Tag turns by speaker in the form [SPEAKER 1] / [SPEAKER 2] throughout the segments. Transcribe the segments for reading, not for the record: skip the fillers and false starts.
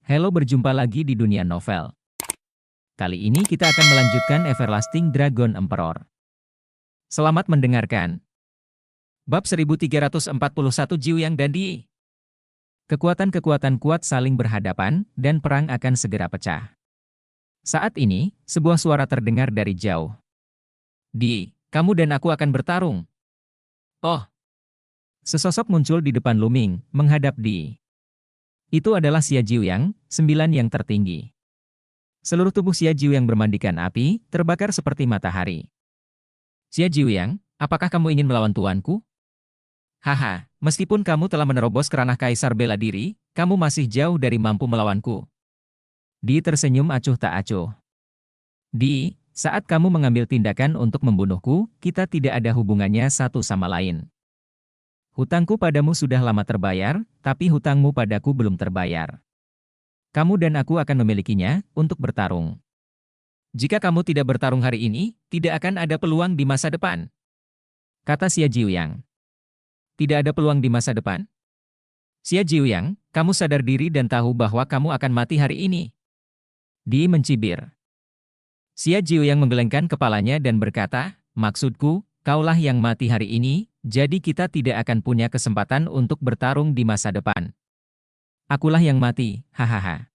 [SPEAKER 1] Halo, berjumpa lagi di dunia novel. Kali ini kita akan melanjutkan Everlasting Dragon Emperor. Selamat mendengarkan. Bab 1341 Jiu Yang dan Di. Kekuatan-kekuatan kuat saling berhadapan, dan perang akan segera pecah. Saat ini, sebuah suara terdengar dari jauh. Di, kamu dan aku akan bertarung. Oh! Sesosok muncul di depan Luming, menghadap Di. Itu adalah Xia Jiuyang, 9 yang tertinggi. Seluruh tubuh Xia Jiuyang bermandikan api, terbakar seperti matahari. Xia Jiuyang, apakah kamu ingin melawan tuanku? Haha, meskipun kamu telah menerobos ke ranah kaisar bela diri, kamu masih jauh dari mampu melawanku. Di tersenyum acuh tak acuh. Di, saat kamu mengambil tindakan untuk membunuhku, kita tidak ada hubungannya satu sama lain. Hutangku padamu sudah lama terbayar, tapi hutangmu padaku belum terbayar. Kamu dan aku akan memilikinya untuk bertarung. Jika kamu tidak bertarung hari ini, tidak akan ada peluang di masa depan. Kata Xia Jiuyang. Tidak ada peluang di masa depan? Xia Jiuyang, kamu sadar diri dan tahu bahwa kamu akan mati hari ini. Di mencibir. Xia Jiuyang menggelengkan kepalanya dan berkata, maksudku, kaulah yang mati hari ini, jadi kita tidak akan punya kesempatan untuk bertarung di masa depan. Akulah yang mati, hahaha.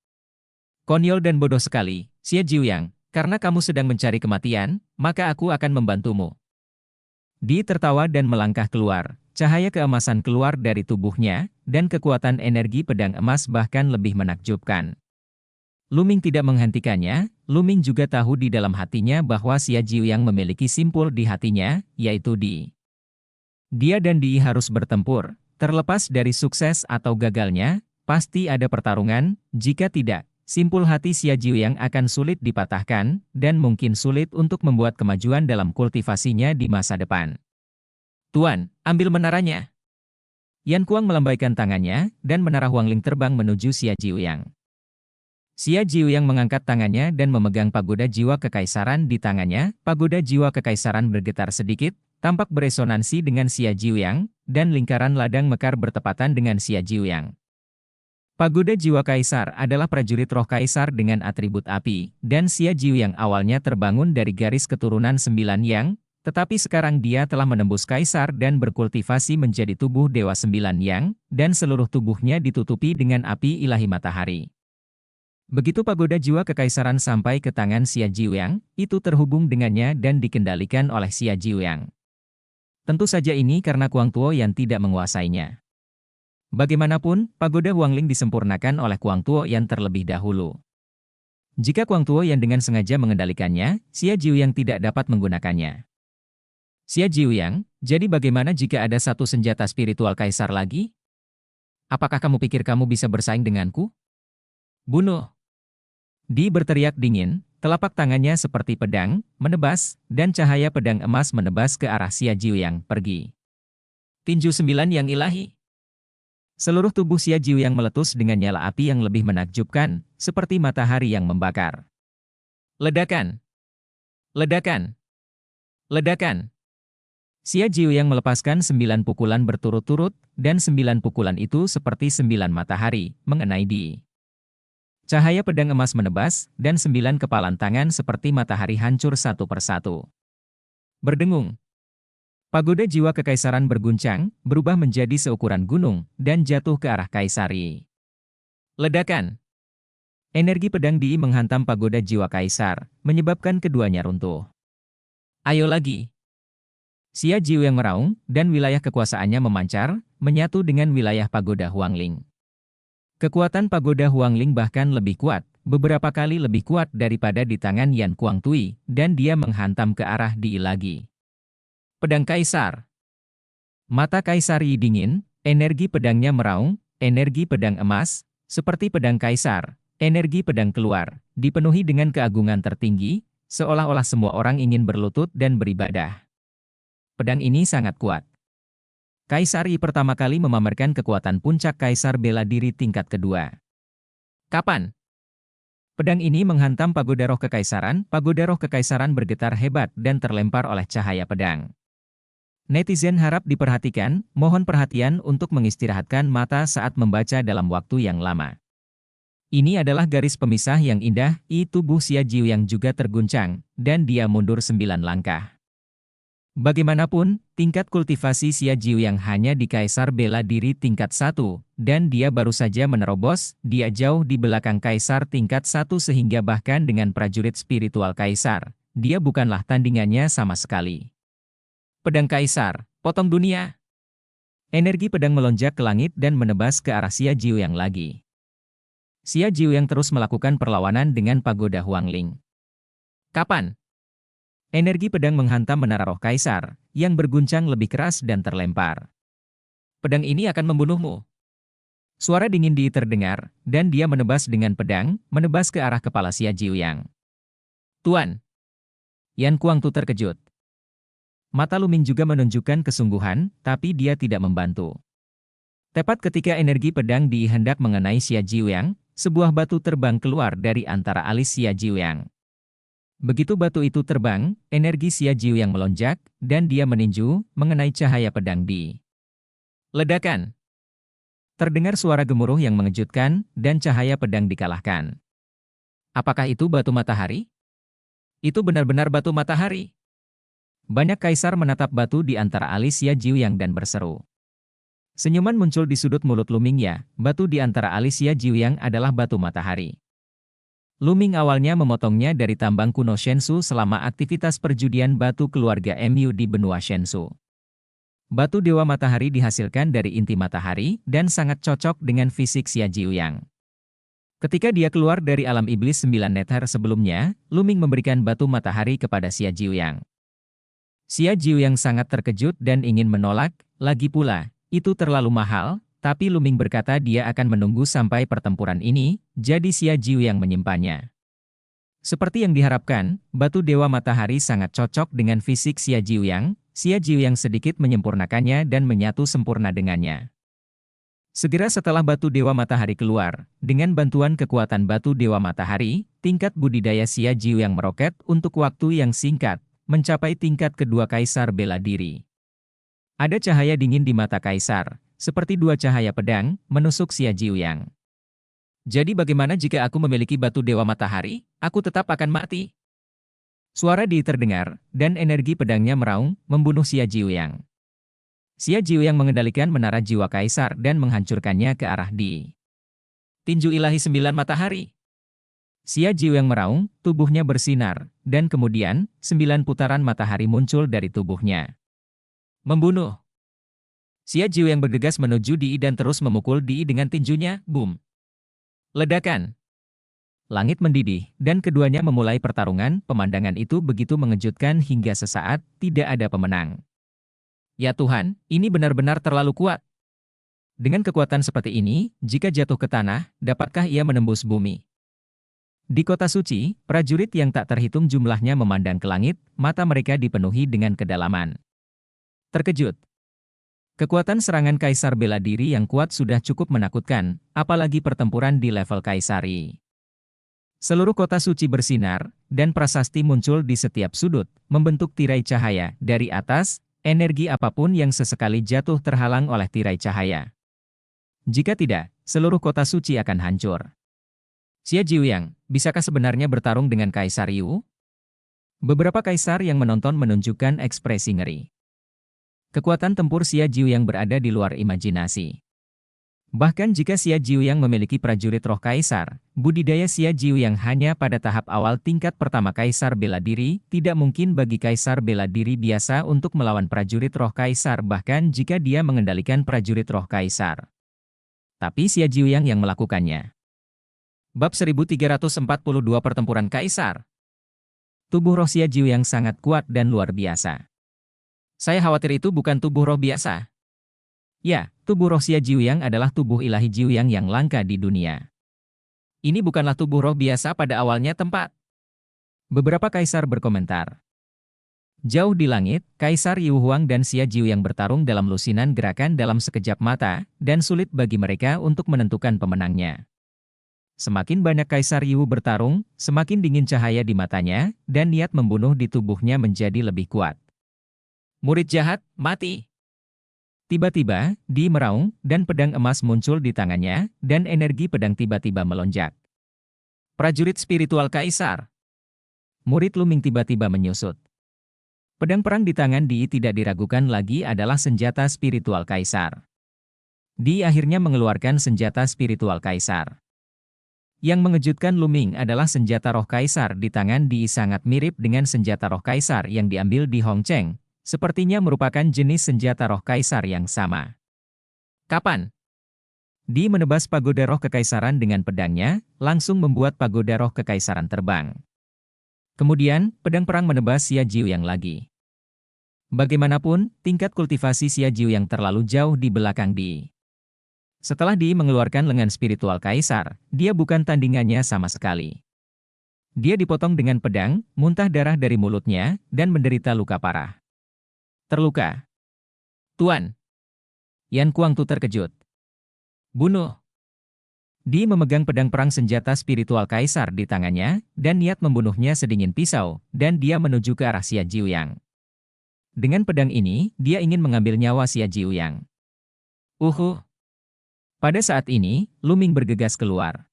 [SPEAKER 1] Konyol dan bodoh sekali, Xia Jiuyang, karena kamu sedang mencari kematian, maka aku akan membantumu. Di tertawa dan melangkah keluar, cahaya keemasan keluar dari tubuhnya, dan kekuatan energi pedang emas bahkan lebih menakjubkan. Luming tidak menghentikannya, Luming juga tahu di dalam hatinya bahwa Xia Jiuyang memiliki simpul di hatinya, yaitu Di. Dia dan Di harus bertempur, terlepas dari sukses atau gagalnya, pasti ada pertarungan, jika tidak, simpul hati Xia Jiuyang akan sulit dipatahkan, dan mungkin sulit untuk membuat kemajuan dalam kultivasinya di masa depan. Tuan, ambil menaranya. Yan Kuang melambaikan tangannya, dan menara Huangling terbang menuju Xia Jiuyang. Xia Jiuyang mengangkat tangannya dan memegang pagoda jiwa kekaisaran di tangannya. Pagoda jiwa kekaisaran bergetar sedikit, tampak beresonansi dengan Xia Jiuyang, dan lingkaran ladang mekar bertepatan dengan Xia Jiuyang. Pagoda jiwa kaisar adalah prajurit roh kaisar dengan atribut api, dan Xia Jiuyang awalnya terbangun dari garis keturunan 9 Yang, tetapi sekarang dia telah menembus kaisar dan berkultivasi menjadi tubuh dewa 9 Yang, dan seluruh tubuhnya ditutupi dengan api ilahi matahari. Begitu pagoda jiwa kekaisaran sampai ke tangan Xia Jiuyang, itu terhubung dengannya dan dikendalikan oleh Xia Jiuyang. Tentu saja ini karena Kuang Tuo yang tidak menguasainya. Bagaimanapun, pagoda Huangling disempurnakan oleh Kuang Tuo yang terlebih dahulu. Jika Kuang Tuo yang dengan sengaja mengendalikannya, Xia Jiuyang tidak dapat menggunakannya. Xia Jiuyang, jadi bagaimana jika ada satu senjata spiritual kaisar lagi? Apakah kamu pikir kamu bisa bersaing denganku? Bunuh! Di berteriak dingin, telapak tangannya seperti pedang, menebas, dan cahaya pedang emas menebas ke arah Xia Jiuyang, pergi. Tinju 9 yang ilahi. Seluruh tubuh Xia Jiuyang meletus dengan nyala api yang lebih menakjubkan, seperti matahari yang membakar. Ledakan! Ledakan! Ledakan! Xia Jiuyang melepaskan 9 pukulan berturut-turut, dan 9 pukulan itu seperti 9 matahari, mengenai Di. Cahaya pedang emas menebas, dan 9 kepalan tangan seperti matahari hancur satu persatu. Berdengung. Pagoda jiwa kekaisaran berguncang, berubah menjadi seukuran gunung, dan jatuh ke arah kaisari. Ledakan. Energi pedang Di menghantam pagoda jiwa kaisar, menyebabkan keduanya runtuh. Ayo lagi. Xia Jiuyang meraung, dan wilayah kekuasaannya memancar, menyatu dengan wilayah pagoda Huangling. Kekuatan pagoda Huangling bahkan lebih kuat, beberapa kali lebih kuat daripada di tangan Yan Kuang Tui, dan dia menghantam ke arah Di lagi. Pedang Kaisar. Mata Kaisar Yi dingin, energi pedangnya meraung, energi pedang emas, seperti pedang Kaisar, energi pedang keluar, dipenuhi dengan keagungan tertinggi, seolah-olah semua orang ingin berlutut dan beribadah. Pedang ini sangat kuat. Kaisar Yi pertama kali memamerkan kekuatan puncak kaisar bela diri tingkat kedua. Kapan? Pedang ini menghantam pagoda roh kekaisaran bergetar hebat dan terlempar oleh cahaya pedang. Netizen harap diperhatikan, mohon perhatian untuk mengistirahatkan mata saat membaca dalam waktu yang lama. Ini adalah garis pemisah yang indah, tubuh Xia Jiuyang juga terguncang, dan dia mundur 9 langkah. Bagaimanapun, tingkat kultivasi Xia Jiuyang hanya di Kaisar Bela Diri tingkat 1, dan dia baru saja menerobos, dia jauh di belakang Kaisar tingkat 1 sehingga bahkan dengan prajurit spiritual Kaisar, dia bukanlah tandingannya sama sekali. Pedang Kaisar, potong dunia. Energi pedang melonjak ke langit dan menebas ke arah Xia Jiuyang lagi. Xia Jiuyang terus melakukan perlawanan dengan pagoda Huangling. Kapan? Energi pedang menghantam menara roh Kaisar, yang berguncang lebih keras dan terlempar. Pedang ini akan membunuhmu. Suara dingin Di terdengar, dan dia menebas dengan pedang, menebas ke arah kepala Xia Jiuyang. Tuan! Yan Kuangtu terkejut. Mata Luming juga menunjukkan kesungguhan, tapi dia tidak membantu. Tepat ketika energi pedang Di hendak mengenai Xia Jiuyang, sebuah batu terbang keluar dari antara alis Xia Jiuyang. Begitu batu itu terbang, energi Xia Jiuyang melonjak, dan dia meninju, mengenai cahaya pedang Di. Ledakan! Terdengar suara gemuruh yang mengejutkan, dan cahaya pedang dikalahkan. Apakah itu batu matahari? Itu benar-benar batu matahari. Banyak kaisar menatap batu di antara alis Xia Jiuyang dan berseru. Senyuman muncul di sudut mulut Luming ya, batu di antara alis Xia Jiuyang adalah batu matahari. Luming awalnya memotongnya dari tambang kuno Shensu selama aktivitas perjudian batu keluarga Mu di benua Shensu. Batu Dewa Matahari dihasilkan dari inti matahari dan sangat cocok dengan fisik Xia Jiuyang. Ketika dia keluar dari alam iblis 9 neter sebelumnya, Luming memberikan batu matahari kepada Xia Jiuyang. Xia Jiuyang sangat terkejut dan ingin menolak, lagi pula, itu terlalu mahal. Tapi Luming berkata dia akan menunggu sampai pertempuran ini, jadi Xia Jiuyang menyimpannya. Seperti yang diharapkan, batu Dewa Matahari sangat cocok dengan fisik Xia Jiuyang. Xia Jiuyang sedikit menyempurnakannya dan menyatu sempurna dengannya. Segera setelah batu Dewa Matahari keluar, dengan bantuan kekuatan batu Dewa Matahari, tingkat budidaya Xia Jiuyang meroket untuk waktu yang singkat, mencapai tingkat kedua Kaisar Bela Diri. Ada cahaya dingin di mata Kaisar, seperti dua cahaya pedang, menusuk Xia Jiuyang. Jadi bagaimana jika aku memiliki batu Dewa Matahari? Aku tetap akan mati. Suara Di terdengar, dan energi pedangnya meraung, membunuh Xia Jiuyang. Xia Jiuyang mengendalikan menara jiwa Kaisar dan menghancurkannya ke arah Di. Tinju ilahi 9 matahari. Xia Jiuyang meraung, tubuhnya bersinar, dan kemudian, 9 putaran matahari muncul dari tubuhnya. Membunuh. Xia Jiuyang bergegas menuju Di dan terus memukul Di dengan tinjunya, boom. Ledakan. Langit mendidih, dan keduanya memulai pertarungan. Pemandangan itu begitu mengejutkan hingga sesaat, tidak ada pemenang. Ya Tuhan, ini benar-benar terlalu kuat. Dengan kekuatan seperti ini, jika jatuh ke tanah, dapatkah ia menembus bumi? Di kota suci, prajurit yang tak terhitung jumlahnya memandang ke langit, mata mereka dipenuhi dengan kedalaman. Terkejut. Kekuatan serangan Kaisar Bela Diri yang kuat sudah cukup menakutkan, apalagi pertempuran di level Kaisari. Seluruh kota suci bersinar, dan prasasti muncul di setiap sudut, membentuk tirai cahaya. Dari atas, energi apapun yang sesekali jatuh terhalang oleh tirai cahaya. Jika tidak, seluruh kota suci akan hancur. Xia Jiuyang, bisakah sebenarnya bertarung dengan Kaisar Yu? Beberapa kaisar yang menonton menunjukkan ekspresi ngeri. Kekuatan tempur Xia Jiuyang berada di luar imajinasi. Bahkan jika Xia Jiuyang memiliki prajurit roh Kaisar, budidaya Xia Jiuyang hanya pada tahap awal tingkat pertama Kaisar Bela Diri, tidak mungkin bagi Kaisar Bela Diri biasa untuk melawan prajurit roh Kaisar bahkan jika dia mengendalikan prajurit roh Kaisar. Tapi Xia Jiuyang yang melakukannya. Bab 1342 Pertempuran Kaisar. Tubuh roh Xia Jiuyang sangat kuat dan luar biasa. Saya khawatir itu bukan tubuh roh biasa. Ya, tubuh roh Xia Jiuyang adalah tubuh ilahi Jiuyang yang langka di dunia. Ini bukanlah tubuh roh biasa pada awalnya tempat. Beberapa kaisar berkomentar. Jauh di langit, Kaisar Yu Huang dan Xia Jiuyang bertarung dalam lusinan gerakan dalam sekejap mata, dan sulit bagi mereka untuk menentukan pemenangnya. Semakin banyak Kaisar Yu bertarung, semakin dingin cahaya di matanya, dan niat membunuh di tubuhnya menjadi lebih kuat. Murid jahat, mati! Tiba-tiba, Di meraung, dan pedang emas muncul di tangannya, dan energi pedang tiba-tiba melonjak. Prajurit spiritual kaisar. Murid Luming tiba-tiba menyusut. Pedang perang di tangan Di tidak diragukan lagi adalah senjata spiritual kaisar. Di akhirnya mengeluarkan senjata spiritual kaisar. Yang mengejutkan Luming adalah senjata roh kaisar di tangan Di sangat mirip dengan senjata roh kaisar yang diambil di Hong Cheng. Sepertinya merupakan jenis senjata roh kaisar yang sama. Kapan? Di menebas pagoda roh kekaisaran dengan pedangnya, langsung membuat pagoda roh kekaisaran terbang. Kemudian, pedang perang menebas Xia Jiuyang lagi. Bagaimanapun, tingkat kultivasi Xia Jiuyang terlalu jauh di belakang Di. Setelah Di mengeluarkan lengan spiritual kaisar, dia bukan tandingannya sama sekali. Dia dipotong dengan pedang, muntah darah dari mulutnya, dan menderita luka parah. Terluka. Tuan. Yan Kuangtu terkejut. Bunuh. Di memegang pedang perang senjata spiritual kaisar di tangannya, dan niat membunuhnya sedingin pisau, dan dia menuju ke arah Xia Jiuyang. Dengan pedang ini, dia ingin mengambil nyawa Xia Jiuyang. Pada saat ini, Luming bergegas keluar.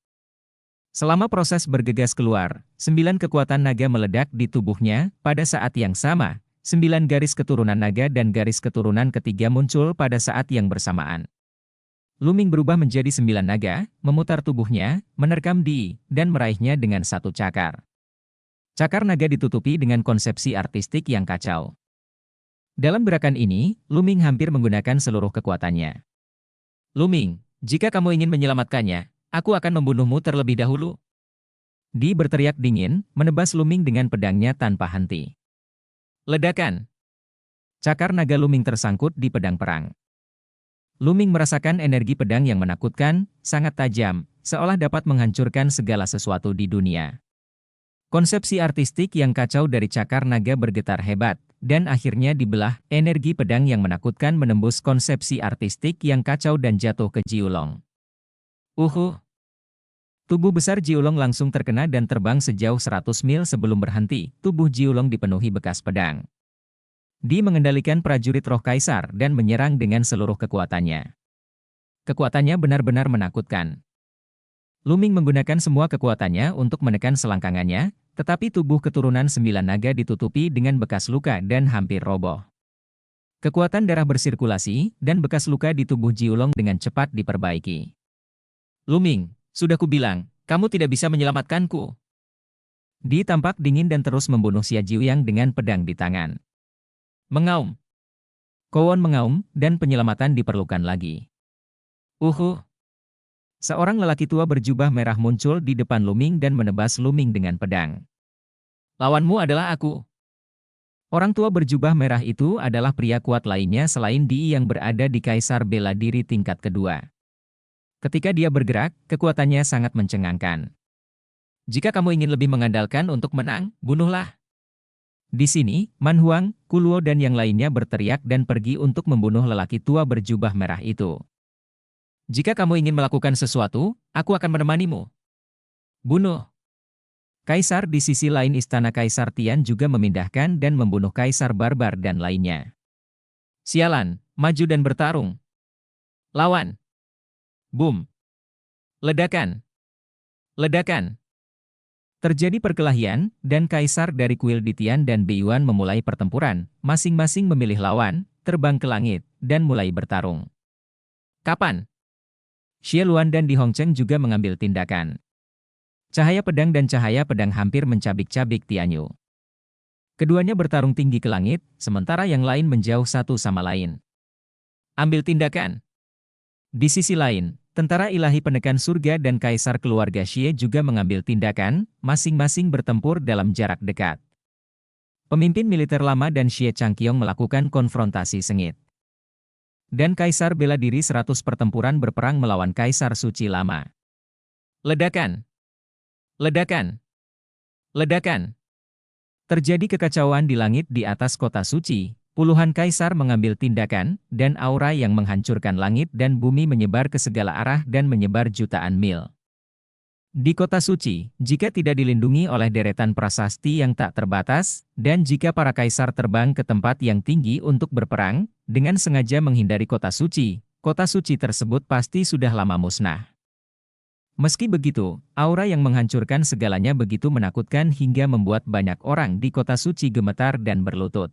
[SPEAKER 1] Selama proses bergegas keluar, 9 kekuatan naga meledak di tubuhnya. Pada saat yang sama, 9 garis keturunan naga dan garis keturunan ketiga muncul pada saat yang bersamaan. Luming berubah menjadi 9 naga, memutar tubuhnya, menerkam Di, dan meraihnya dengan satu cakar. Cakar naga ditutupi dengan konsepsi artistik yang kacau. Dalam gerakan ini, Luming hampir menggunakan seluruh kekuatannya. Luming, jika kamu ingin menyelamatkannya, aku akan membunuhmu terlebih dahulu. Di berteriak dingin, menebas Luming dengan pedangnya tanpa henti. Ledakan. Cakar naga Luming tersangkut di pedang perang. Luming merasakan energi pedang yang menakutkan, sangat tajam, seolah dapat menghancurkan segala sesuatu di dunia. Konsepsi artistik yang kacau dari cakar naga bergetar hebat, dan akhirnya dibelah. Energi pedang yang menakutkan menembus konsepsi artistik yang kacau dan jatuh ke Jiulong. Tubuh besar Jiulong langsung terkena dan terbang sejauh 100 mil sebelum berhenti. Tubuh Jiulong dipenuhi bekas pedang. Di mengendalikan prajurit roh kaisar dan menyerang dengan seluruh kekuatannya. Kekuatannya benar-benar menakutkan. Luming menggunakan semua kekuatannya untuk menekan selangkangannya, tetapi tubuh keturunan 9 naga ditutupi dengan bekas luka dan hampir roboh. Kekuatan darah bersirkulasi, dan bekas luka di tubuh Jiulong dengan cepat diperbaiki. Luming, sudah kubilang, kamu tidak bisa menyelamatkanku. Di tampak dingin dan terus membunuh Xia Jiuyang dengan pedang di tangan. Mengaum. Kowon mengaum, dan penyelamatan diperlukan lagi. Seorang lelaki tua berjubah merah muncul di depan Luming dan menebas Luming dengan pedang. Lawanmu adalah aku. Orang tua berjubah merah itu adalah pria kuat lainnya selain Di yang berada di Kaisar Bela Diri tingkat kedua. Ketika dia bergerak, kekuatannya sangat mencengangkan. Jika kamu ingin lebih mengandalkan untuk menang, bunuhlah. Di sini, Man Huang, Kuluo dan yang lainnya berteriak dan pergi untuk membunuh lelaki tua berjubah merah itu. Jika kamu ingin melakukan sesuatu, aku akan menemanimu. Bunuh. Kaisar di sisi lain istana Kaisar Tian juga memindahkan dan membunuh Kaisar Barbar dan lainnya. Sialan, maju dan bertarung. Lawan. Boom. Ledakan. Ledakan. Terjadi perkelahian, dan Kaisar dari kuil Ditian dan Beiyuan memulai pertempuran, masing-masing memilih lawan, terbang ke langit, dan mulai bertarung. Kapan? Xie Luan dan Di Hongcheng juga mengambil tindakan. Cahaya pedang dan cahaya pedang hampir mencabik-cabik Tianyu. Keduanya bertarung tinggi ke langit, sementara yang lain menjauh satu sama lain. Ambil tindakan. Di sisi lain, tentara ilahi penekan surga dan kaisar keluarga Xie juga mengambil tindakan, masing-masing bertempur dalam jarak dekat. Pemimpin militer lama dan Xie Changqiong melakukan konfrontasi sengit. Dan Kaisar Bela Diri 100 pertempuran berperang melawan Kaisar Suci Lama. Ledakan. Ledakan. Ledakan. Terjadi kekacauan di langit di atas kota suci. Puluhan kaisar mengambil tindakan, dan aura yang menghancurkan langit dan bumi menyebar ke segala arah dan menyebar jutaan mil. Di kota suci, jika tidak dilindungi oleh deretan prasasti yang tak terbatas, dan jika para kaisar terbang ke tempat yang tinggi untuk berperang, dengan sengaja menghindari kota suci tersebut pasti sudah lama musnah. Meski begitu, aura yang menghancurkan segalanya begitu menakutkan hingga membuat banyak orang di kota suci gemetar dan berlutut.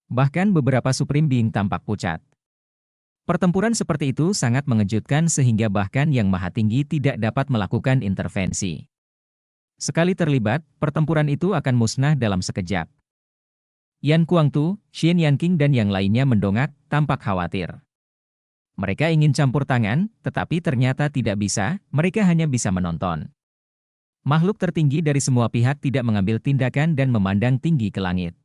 [SPEAKER 1] Bahkan beberapa Supreme Being tampak pucat. Pertempuran seperti itu sangat mengejutkan sehingga bahkan Yang Maha Tinggi tidak dapat melakukan intervensi. Sekali terlibat, pertempuran itu akan musnah dalam sekejap. Yan Kuangtu, Xin Yanqing dan yang lainnya mendongak, tampak khawatir. Mereka ingin campur tangan, tetapi ternyata tidak bisa, mereka hanya bisa menonton. Makhluk tertinggi dari semua pihak tidak mengambil tindakan dan memandang tinggi ke langit.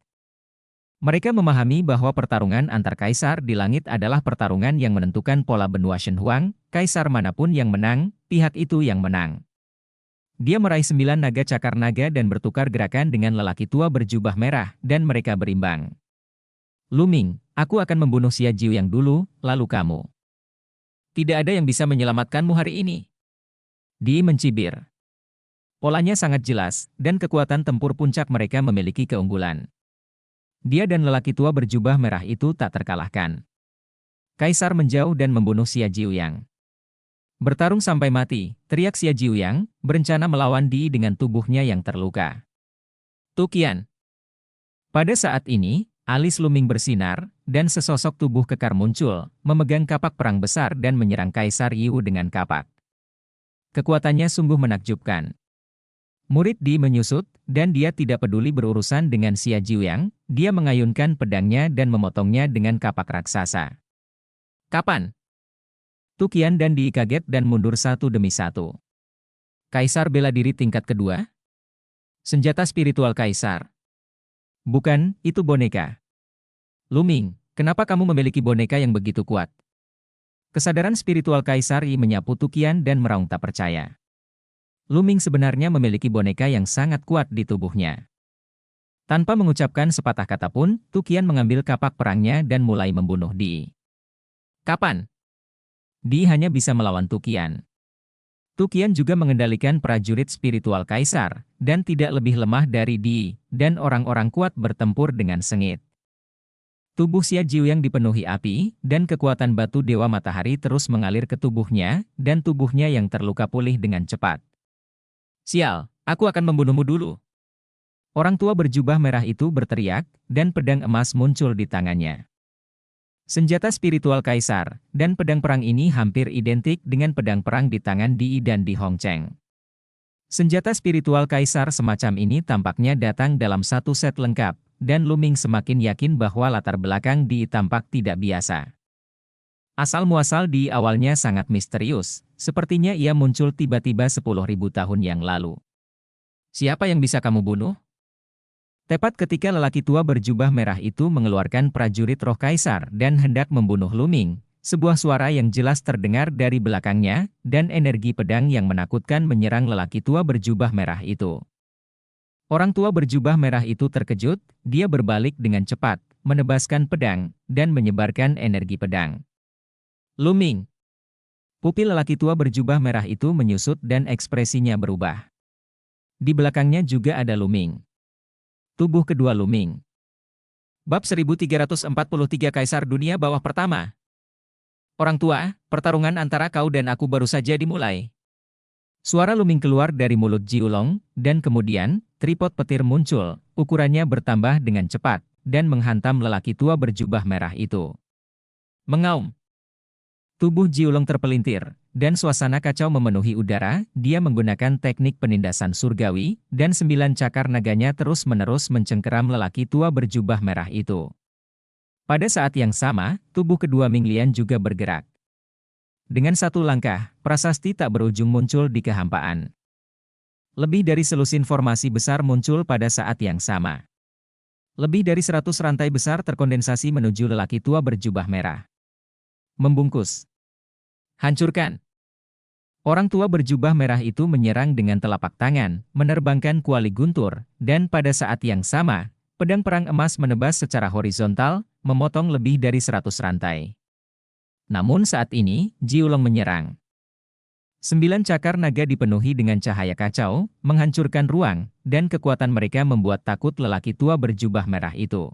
[SPEAKER 1] Mereka memahami bahwa pertarungan antar kaisar di langit adalah pertarungan yang menentukan pola benua Shenhuang, kaisar manapun yang menang, pihak itu yang menang. Dia meraih 9 naga cakar naga dan bertukar gerakan dengan lelaki tua berjubah merah, dan mereka berimbang. Lu Ming, aku akan membunuh Xia Jiu yang dulu, lalu kamu. Tidak ada yang bisa menyelamatkanmu hari ini. Di mencibir. Polanya sangat jelas, dan kekuatan tempur puncak mereka memiliki keunggulan. Dia dan lelaki tua berjubah merah itu tak terkalahkan. Kaisar menjauh dan membunuh Xia Jiuyang. Bertarung sampai mati, teriak Xia Jiuyang, berencana melawan Di dengan tubuhnya yang terluka. Tukian. Pada saat ini, alis Lu Ming bersinar, dan sesosok tubuh kekar muncul, memegang kapak perang besar dan menyerang Kaisar Yu dengan kapak. Kekuatannya sungguh menakjubkan. Murid Di menyusut, dan dia tidak peduli berurusan dengan Xia Jiuyang, dia mengayunkan pedangnya dan memotongnya dengan kapak raksasa. Kapan? Tukian dan Di kaget dan mundur satu demi satu. Kaisar bela diri tingkat kedua? Senjata spiritual Kaisar. Bukan, itu boneka. Lu Ming, kenapa kamu memiliki boneka yang begitu kuat? Kesadaran spiritual Kaisar Yi menyapu Tukian dan meraung tak percaya. Lu Ming sebenarnya memiliki boneka yang sangat kuat di tubuhnya. Tanpa mengucapkan sepatah kata pun, Tukian mengambil kapak perangnya dan mulai membunuh Di. Kapan? Di hanya bisa melawan Tukian. Tukian juga mengendalikan prajurit spiritual Kaisar, dan tidak lebih lemah dari Di, dan orang-orang kuat bertempur dengan sengit. Tubuh Xia Jiuyang dipenuhi api, dan kekuatan batu Dewa Matahari terus mengalir ke tubuhnya, dan tubuhnya yang terluka pulih dengan cepat. Sial, aku akan membunuhmu dulu. Orang tua berjubah merah itu berteriak, dan pedang emas muncul di tangannya. Senjata spiritual Kaisar, dan pedang perang ini hampir identik dengan pedang perang di tangan Di dan Di Hongcheng. Senjata spiritual Kaisar semacam ini tampaknya datang dalam satu set lengkap, dan Lu Ming semakin yakin bahwa latar belakang Di tampak tidak biasa. Asal-muasal Di awalnya sangat misterius, sepertinya ia muncul tiba-tiba 10.000 tahun yang lalu. Siapa yang bisa kamu bunuh? Tepat ketika lelaki tua berjubah merah itu mengeluarkan prajurit roh Kaisar dan hendak membunuh Lu Ming, sebuah suara yang jelas terdengar dari belakangnya, dan energi pedang yang menakutkan menyerang lelaki tua berjubah merah itu. Orang tua berjubah merah itu terkejut, dia berbalik dengan cepat, menebaskan pedang, dan menyebarkan energi pedang. Lu Ming. Pupil lelaki tua berjubah merah itu menyusut dan ekspresinya berubah. Di belakangnya juga ada Lu Ming. Tubuh kedua Lu Ming. Bab 1343 Kaisar Dunia Bawah Pertama. Orang tua, pertarungan antara kau dan aku baru saja dimulai. Suara Lu Ming keluar dari mulut Jiulong, dan kemudian, tripod petir muncul, ukurannya bertambah dengan cepat, dan menghantam lelaki tua berjubah merah itu. Mengaum. Tubuh Jiulong terpelintir, dan suasana kacau memenuhi udara. Dia menggunakan teknik penindasan surgawi, dan 9 cakar naganya terus-menerus mencengkeram lelaki tua berjubah merah itu. Pada saat yang sama, tubuh kedua Ming Lian juga bergerak. Dengan satu langkah, prasasti tak berujung muncul di kehampaan. Lebih dari selusin formasi besar muncul pada saat yang sama. Lebih dari 100 rantai besar terkondensasi menuju lelaki tua berjubah merah. Membungkus. Hancurkan. Orang tua berjubah merah itu menyerang dengan telapak tangan, menerbangkan kuali guntur, dan pada saat yang sama, pedang perang emas menebas secara horizontal, memotong lebih dari 100 rantai. Namun saat ini, Jiulong menyerang. 9 cakar naga dipenuhi dengan cahaya kacau, menghancurkan ruang, dan kekuatan mereka membuat takut lelaki tua berjubah merah itu.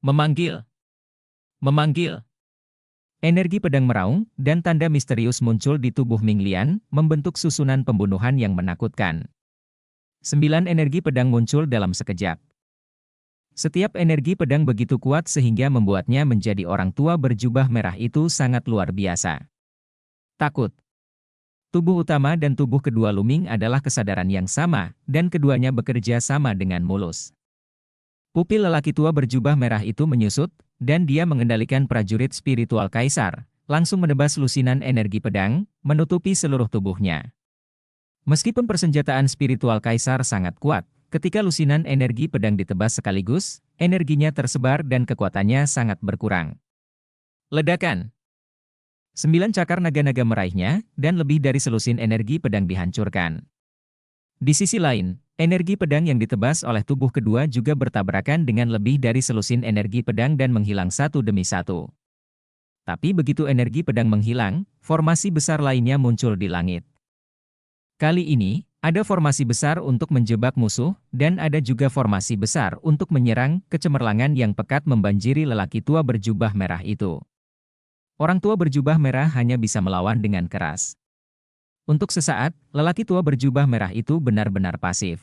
[SPEAKER 1] Memanggil. Memanggil. Energi pedang meraung dan tanda misterius muncul di tubuh Ming Lian, membentuk susunan pembunuhan yang menakutkan. 9 energi pedang muncul dalam sekejap. Setiap energi pedang begitu kuat sehingga membuatnya menjadi orang tua berjubah merah itu sangat luar biasa. Takut. Tubuh utama dan tubuh kedua Luming adalah kesadaran yang sama, dan keduanya bekerja sama dengan mulus. Pupil lelaki tua berjubah merah itu menyusut, dan dia mengendalikan prajurit spiritual kaisar, langsung menebas lusinan energi pedang, menutupi seluruh tubuhnya. Meskipun persenjataan spiritual kaisar sangat kuat, ketika lusinan energi pedang ditebas sekaligus, energinya tersebar dan kekuatannya sangat berkurang. Ledakan. 9 cakar naga-naga meraihnya, dan lebih dari selusin energi pedang dihancurkan. Di sisi lain, energi pedang yang ditebas oleh tubuh kedua juga bertabrakan dengan lebih dari selusin energi pedang dan menghilang satu demi satu. Tapi begitu energi pedang menghilang, formasi besar lainnya muncul di langit. Kali ini, ada formasi besar untuk menjebak musuh, dan ada juga formasi besar untuk menyerang. Kecemerlangan yang pekat membanjiri lelaki tua berjubah merah itu. Orang tua berjubah merah hanya bisa melawan dengan keras. Untuk sesaat, lelaki tua berjubah merah itu benar-benar pasif.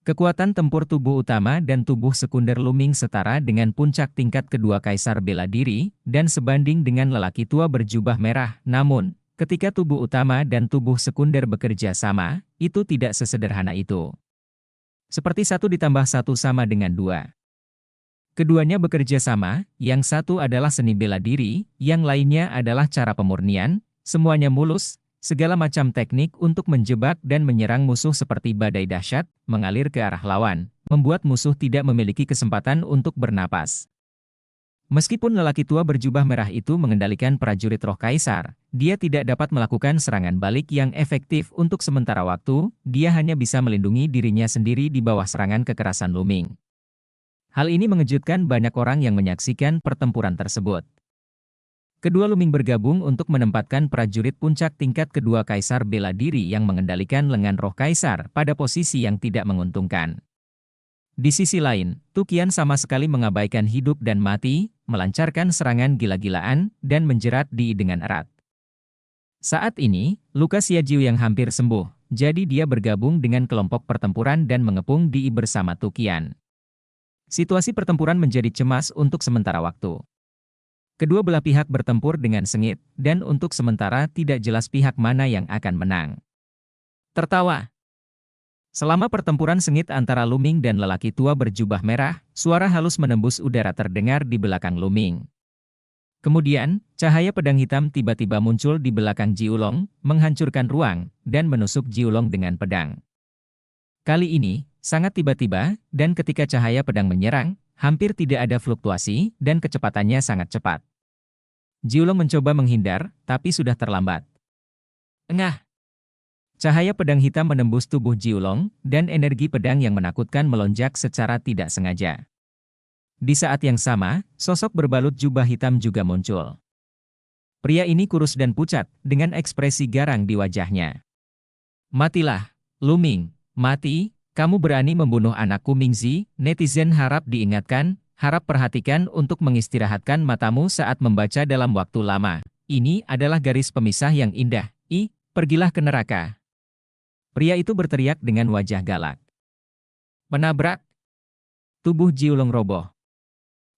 [SPEAKER 1] Kekuatan tempur tubuh utama dan tubuh sekunder Luming setara dengan puncak tingkat kedua kaisar bela diri, dan sebanding dengan lelaki tua berjubah merah. Namun, ketika tubuh utama dan tubuh sekunder bekerja sama, itu tidak sesederhana itu. Seperti 1 ditambah 1 sama dengan 2. Keduanya bekerja sama, yang satu adalah seni bela diri, yang lainnya adalah cara pemurnian, semuanya mulus, segala macam teknik untuk menjebak dan menyerang musuh seperti badai dahsyat, mengalir ke arah lawan, membuat musuh tidak memiliki kesempatan untuk bernapas. Meskipun lelaki tua berjubah merah itu mengendalikan prajurit roh kaisar, dia tidak dapat melakukan serangan balik yang efektif untuk sementara waktu, dia hanya bisa melindungi dirinya sendiri di bawah serangan kekerasan Luming. Hal ini mengejutkan banyak orang yang menyaksikan pertempuran tersebut. Kedua Luming bergabung untuk menempatkan prajurit puncak tingkat kedua kaisar bela diri yang mengendalikan lengan roh kaisar pada posisi yang tidak menguntungkan. Di sisi lain, Tukian sama sekali mengabaikan hidup dan mati, melancarkan serangan gila-gilaan, dan menjerat Di dengan erat. Saat ini, luka Xia Jiu yang hampir sembuh, jadi dia bergabung dengan kelompok pertempuran dan mengepung Di bersama Tukian. Situasi pertempuran menjadi cemas untuk sementara waktu. Kedua belah pihak bertempur dengan sengit, dan untuk sementara tidak jelas pihak mana yang akan menang. Tertawa. Selama pertempuran sengit antara Luming dan lelaki tua berjubah merah, suara halus menembus udara terdengar di belakang Luming. Kemudian, cahaya pedang hitam tiba-tiba muncul di belakang Jiulong, menghancurkan ruang, dan menusuk Jiulong dengan pedang. Kali ini, sangat tiba-tiba, dan ketika cahaya pedang menyerang, hampir tidak ada fluktuasi, dan kecepatannya sangat cepat. Jiulong mencoba menghindar, tapi sudah terlambat. Engah! Cahaya pedang hitam menembus tubuh Jiulong, dan energi pedang yang menakutkan melonjak secara tidak sengaja. Di saat yang sama, sosok berbalut jubah hitam juga muncul. Pria ini kurus dan pucat, dengan ekspresi garang di wajahnya. Matilah, Luming, mati, kamu berani membunuh anakku Mingzi, netizen harap diingatkan, harap perhatikan untuk mengistirahatkan matamu saat membaca dalam waktu lama. Ini adalah garis pemisah yang indah, pergilah ke neraka. Pria itu berteriak dengan wajah galak. Menabrak. Tubuh Jiulong roboh.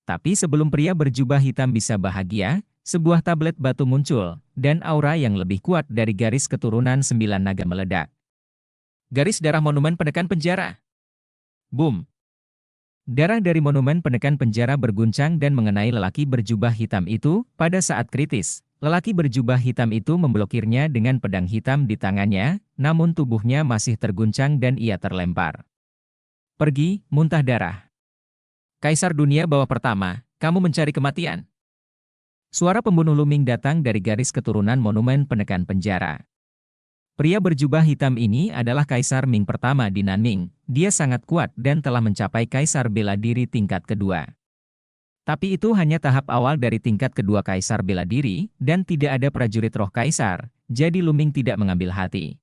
[SPEAKER 1] Tapi sebelum pria berjubah hitam bisa bahagia, sebuah tablet batu muncul, dan aura yang lebih kuat dari garis keturunan 9 naga meledak. Garis darah monumen penekan penjara. Boom. Darah dari monumen penekan penjara berguncang dan mengenai lelaki berjubah hitam itu. Pada saat kritis, lelaki berjubah hitam itu memblokirnya dengan pedang hitam di tangannya, namun tubuhnya masih terguncang dan ia terlempar. Pergi, muntah darah. Kaisar dunia bawah pertama, kamu mencari kematian. Suara pembunuh Luming datang dari garis keturunan monumen penekan penjara. Pria berjubah hitam ini adalah Kaisar Ming pertama di Nanming. Dia sangat kuat dan telah mencapai Kaisar bela diri tingkat kedua. Tapi itu hanya tahap awal dari tingkat kedua Kaisar bela diri, dan tidak ada prajurit roh Kaisar, jadi Luming tidak mengambil hati.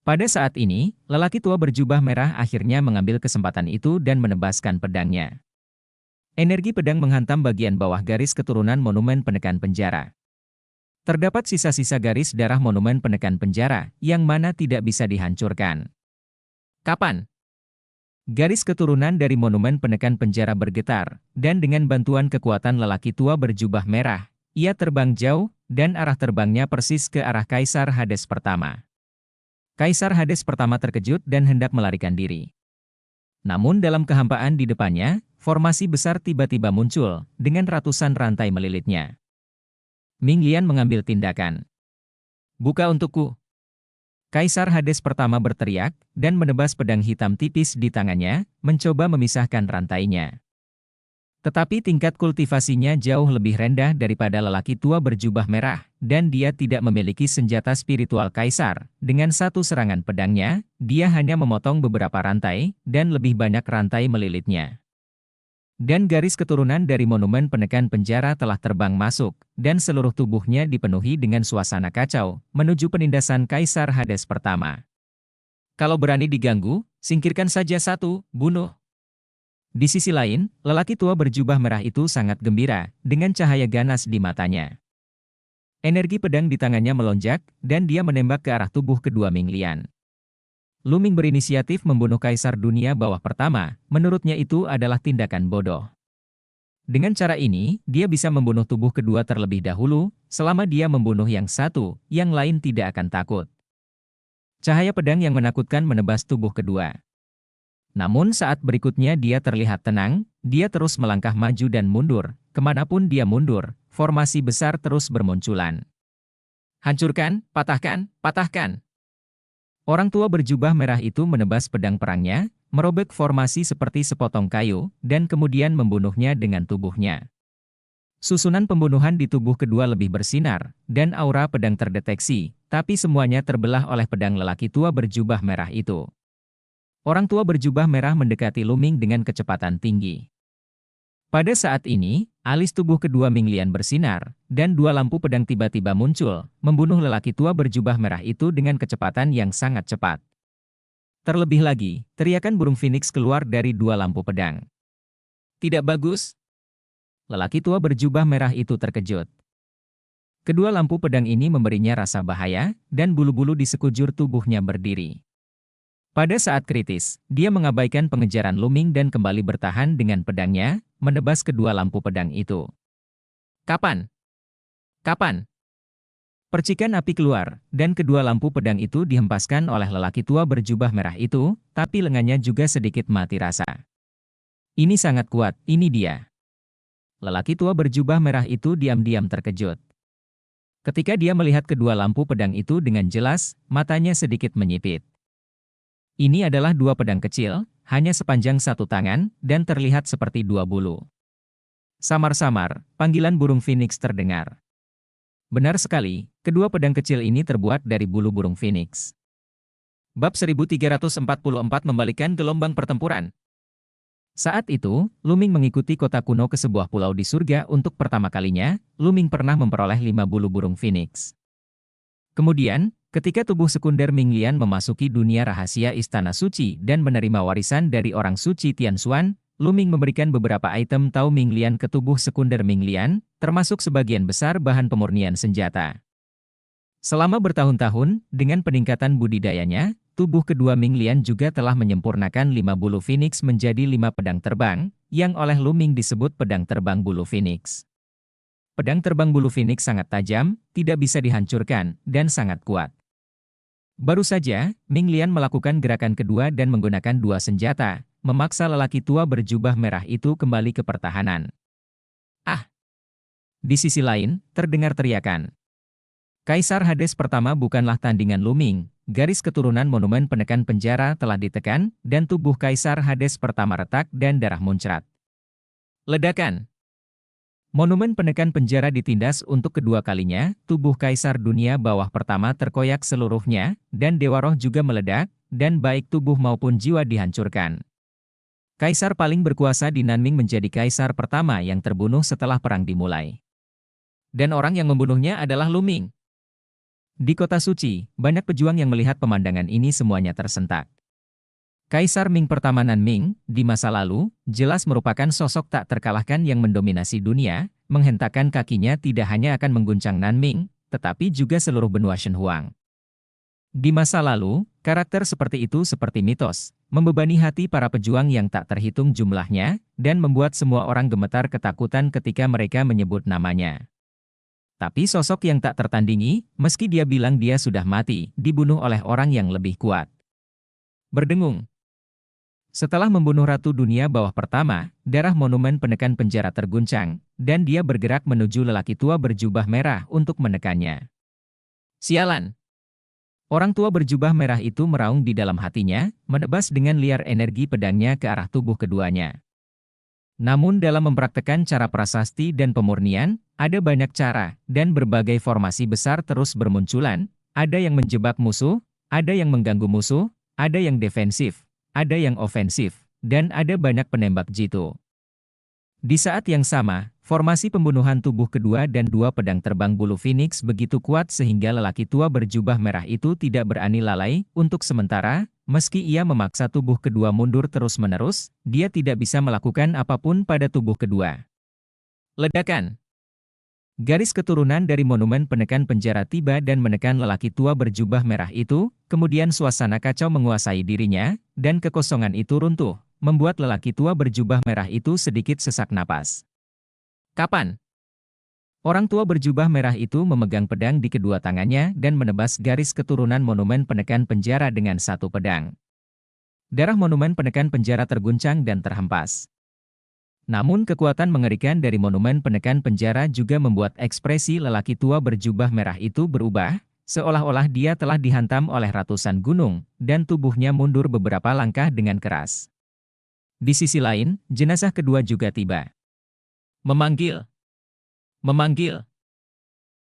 [SPEAKER 1] Pada saat ini, lelaki tua berjubah merah akhirnya mengambil kesempatan itu dan menebaskan pedangnya. Energi pedang menghantam bagian bawah garis keturunan monumen penekan penjara. Terdapat sisa-sisa garis darah monumen penekan penjara, yang mana tidak bisa dihancurkan. Kapan? Garis keturunan dari monumen penekan penjara bergetar, dan dengan bantuan kekuatan lelaki tua berjubah merah, ia terbang jauh, dan arah terbangnya persis ke arah Kaisar Hades pertama. Kaisar Hades pertama terkejut dan hendak melarikan diri. Namun dalam kehampaan di depannya, formasi besar tiba-tiba muncul, dengan ratusan rantai melilitnya. Ming Lian mengambil tindakan. "Buka untukku!" Kaisar Hades pertama berteriak, dan menebas pedang hitam tipis di tangannya, mencoba memisahkan rantainya. Tetapi tingkat kultivasinya jauh lebih rendah daripada lelaki tua berjubah merah, dan dia tidak memiliki senjata spiritual kaisar. Dengan satu serangan pedangnya, dia hanya memotong beberapa rantai, dan lebih banyak rantai melilitnya. Dan garis keturunan dari monumen penekan penjara telah terbang masuk, dan seluruh tubuhnya dipenuhi dengan suasana kacau, menuju penindasan Kaisar Hades pertama. "Kalau berani diganggu, singkirkan saja satu, bunuh." Di sisi lain, lelaki tua berjubah merah itu sangat gembira, dengan cahaya ganas di matanya. Energi pedang di tangannya melonjak, dan dia menembak ke arah tubuh kedua Ming Lian. Lu Ming berinisiatif membunuh Kaisar Dunia Bawah pertama, menurutnya itu adalah tindakan bodoh. Dengan cara ini, dia bisa membunuh tubuh kedua terlebih dahulu, selama dia membunuh yang satu, yang lain tidak akan takut. Cahaya pedang yang menakutkan menebas tubuh kedua. Namun saat berikutnya dia terlihat tenang, dia terus melangkah maju dan mundur, kemanapun dia mundur, formasi besar terus bermunculan. "Hancurkan, patahkan, patahkan!" Orang tua berjubah merah itu menebas pedang perangnya, merobek formasi seperti sepotong kayu, dan kemudian membunuhnya dengan tubuhnya. Susunan pembunuhan di tubuh kedua lebih bersinar, dan aura pedang terdeteksi, tapi semuanya terbelah oleh pedang lelaki tua berjubah merah itu. Orang tua berjubah merah mendekati Lu Ming dengan kecepatan tinggi. Pada saat ini, alis tubuh kedua Ming Lian bersinar, dan dua lampu pedang tiba-tiba muncul, membunuh lelaki tua berjubah merah itu dengan kecepatan yang sangat cepat. Terlebih lagi, teriakan burung phoenix keluar dari dua lampu pedang. "Tidak bagus!" Lelaki tua berjubah merah itu terkejut. Kedua lampu pedang ini memberinya rasa bahaya, dan bulu-bulu di sekujur tubuhnya berdiri. Pada saat kritis, dia mengabaikan pengejaran Lu Ming dan kembali bertahan dengan pedangnya, menebas kedua lampu pedang itu. "Kapan? Kapan?" Percikan api keluar, dan kedua lampu pedang itu dihempaskan oleh lelaki tua berjubah merah itu, tapi lengannya juga sedikit mati rasa. "Ini sangat kuat, ini dia." Lelaki tua berjubah merah itu diam-diam terkejut. Ketika dia melihat kedua lampu pedang itu dengan jelas, matanya sedikit menyipit. Ini adalah dua pedang kecil, hanya sepanjang satu tangan, dan terlihat seperti dua bulu. Samar-samar, panggilan burung phoenix terdengar. Benar sekali, kedua pedang kecil ini terbuat dari bulu burung phoenix. Bab 1344 membalikkan gelombang pertempuran. Saat itu, Lu Ming mengikuti kota kuno ke sebuah pulau di surga untuk pertama kalinya. Lu Ming pernah memperoleh 5 bulu burung phoenix. Kemudian, ketika tubuh sekunder Ming Lian memasuki dunia rahasia Istana Suci dan menerima warisan dari orang suci Tianxuan, Lu Ming memberikan beberapa item Tao Ming Lian ke tubuh sekunder Ming Lian, termasuk sebagian besar bahan pemurnian senjata. Selama bertahun-tahun, dengan peningkatan budidayanya, tubuh kedua Ming Lian juga telah menyempurnakan 5 bulu phoenix menjadi 5 pedang terbang, yang oleh Lu Ming disebut pedang terbang bulu phoenix. Pedang terbang bulu phoenix sangat tajam, tidak bisa dihancurkan, dan sangat kuat. Baru saja, Ming Lian melakukan gerakan kedua dan menggunakan dua senjata, memaksa lelaki tua berjubah merah itu kembali ke pertahanan. "Ah!" Di sisi lain, terdengar teriakan. Kaisar Hades pertama bukanlah tandingan Lu Ming, garis keturunan monumen penekan penjara telah ditekan, dan tubuh Kaisar Hades pertama retak dan darah muncrat. Ledakan! Monumen penekan penjara ditindas untuk kedua kalinya, tubuh Kaisar Dunia Bawah pertama terkoyak seluruhnya, dan Dewa Roh juga meledak, dan baik tubuh maupun jiwa dihancurkan. Kaisar paling berkuasa di Nanming menjadi kaisar pertama yang terbunuh setelah perang dimulai. Dan orang yang membunuhnya adalah Lu Ming. Di kota suci, banyak pejuang yang melihat pemandangan ini semuanya tersentak. Kaisar Ming pertama Nanming, di masa lalu, jelas merupakan sosok tak terkalahkan yang mendominasi dunia, menghentakkan kakinya tidak hanya akan mengguncang Nanming, tetapi juga seluruh benua Shenhuang. Di masa lalu, karakter seperti itu seperti mitos, membebani hati para pejuang yang tak terhitung jumlahnya, dan membuat semua orang gemetar ketakutan ketika mereka menyebut namanya. Tapi sosok yang tak tertandingi, meski dia bilang dia sudah mati, dibunuh oleh orang yang lebih kuat. Berdengung. Setelah membunuh Ratu Dunia Bawah pertama, darah monumen penekan penjara terguncang, dan dia bergerak menuju lelaki tua berjubah merah untuk menekannya. Sialan! Orang tua berjubah merah itu meraung di dalam hatinya, menebas dengan liar energi pedangnya ke arah tubuh keduanya. Namun dalam mempraktekkan cara prasasti dan pemurnian, ada banyak cara, dan berbagai formasi besar terus bermunculan, ada yang menjebak musuh, ada yang mengganggu musuh, ada yang defensif, ada yang ofensif, dan ada banyak penembak jitu. Di saat yang sama, formasi pembunuhan tubuh kedua dan dua pedang terbang bulu Phoenix begitu kuat sehingga lelaki tua berjubah merah itu tidak berani lalai. Untuk sementara, meski ia memaksa tubuh kedua mundur terus-menerus, dia tidak bisa melakukan apapun pada tubuh kedua. Ledakan! Garis keturunan dari monumen penekan penjara tiba dan menekan lelaki tua berjubah merah itu, kemudian suasana kacau menguasai dirinya, dan kekosongan itu runtuh, membuat lelaki tua berjubah merah itu sedikit sesak napas. Kapan? Orang tua berjubah merah itu memegang pedang di kedua tangannya dan menebas garis keturunan monumen penekan penjara dengan satu pedang. Darah monumen penekan penjara terguncang dan terhempas. Namun kekuatan mengerikan dari monumen penekan penjara juga membuat ekspresi lelaki tua berjubah merah itu berubah, seolah-olah dia telah dihantam oleh ratusan gunung, dan tubuhnya mundur beberapa langkah dengan keras. Di sisi lain, jenazah kedua juga tiba. Memanggil. Memanggil.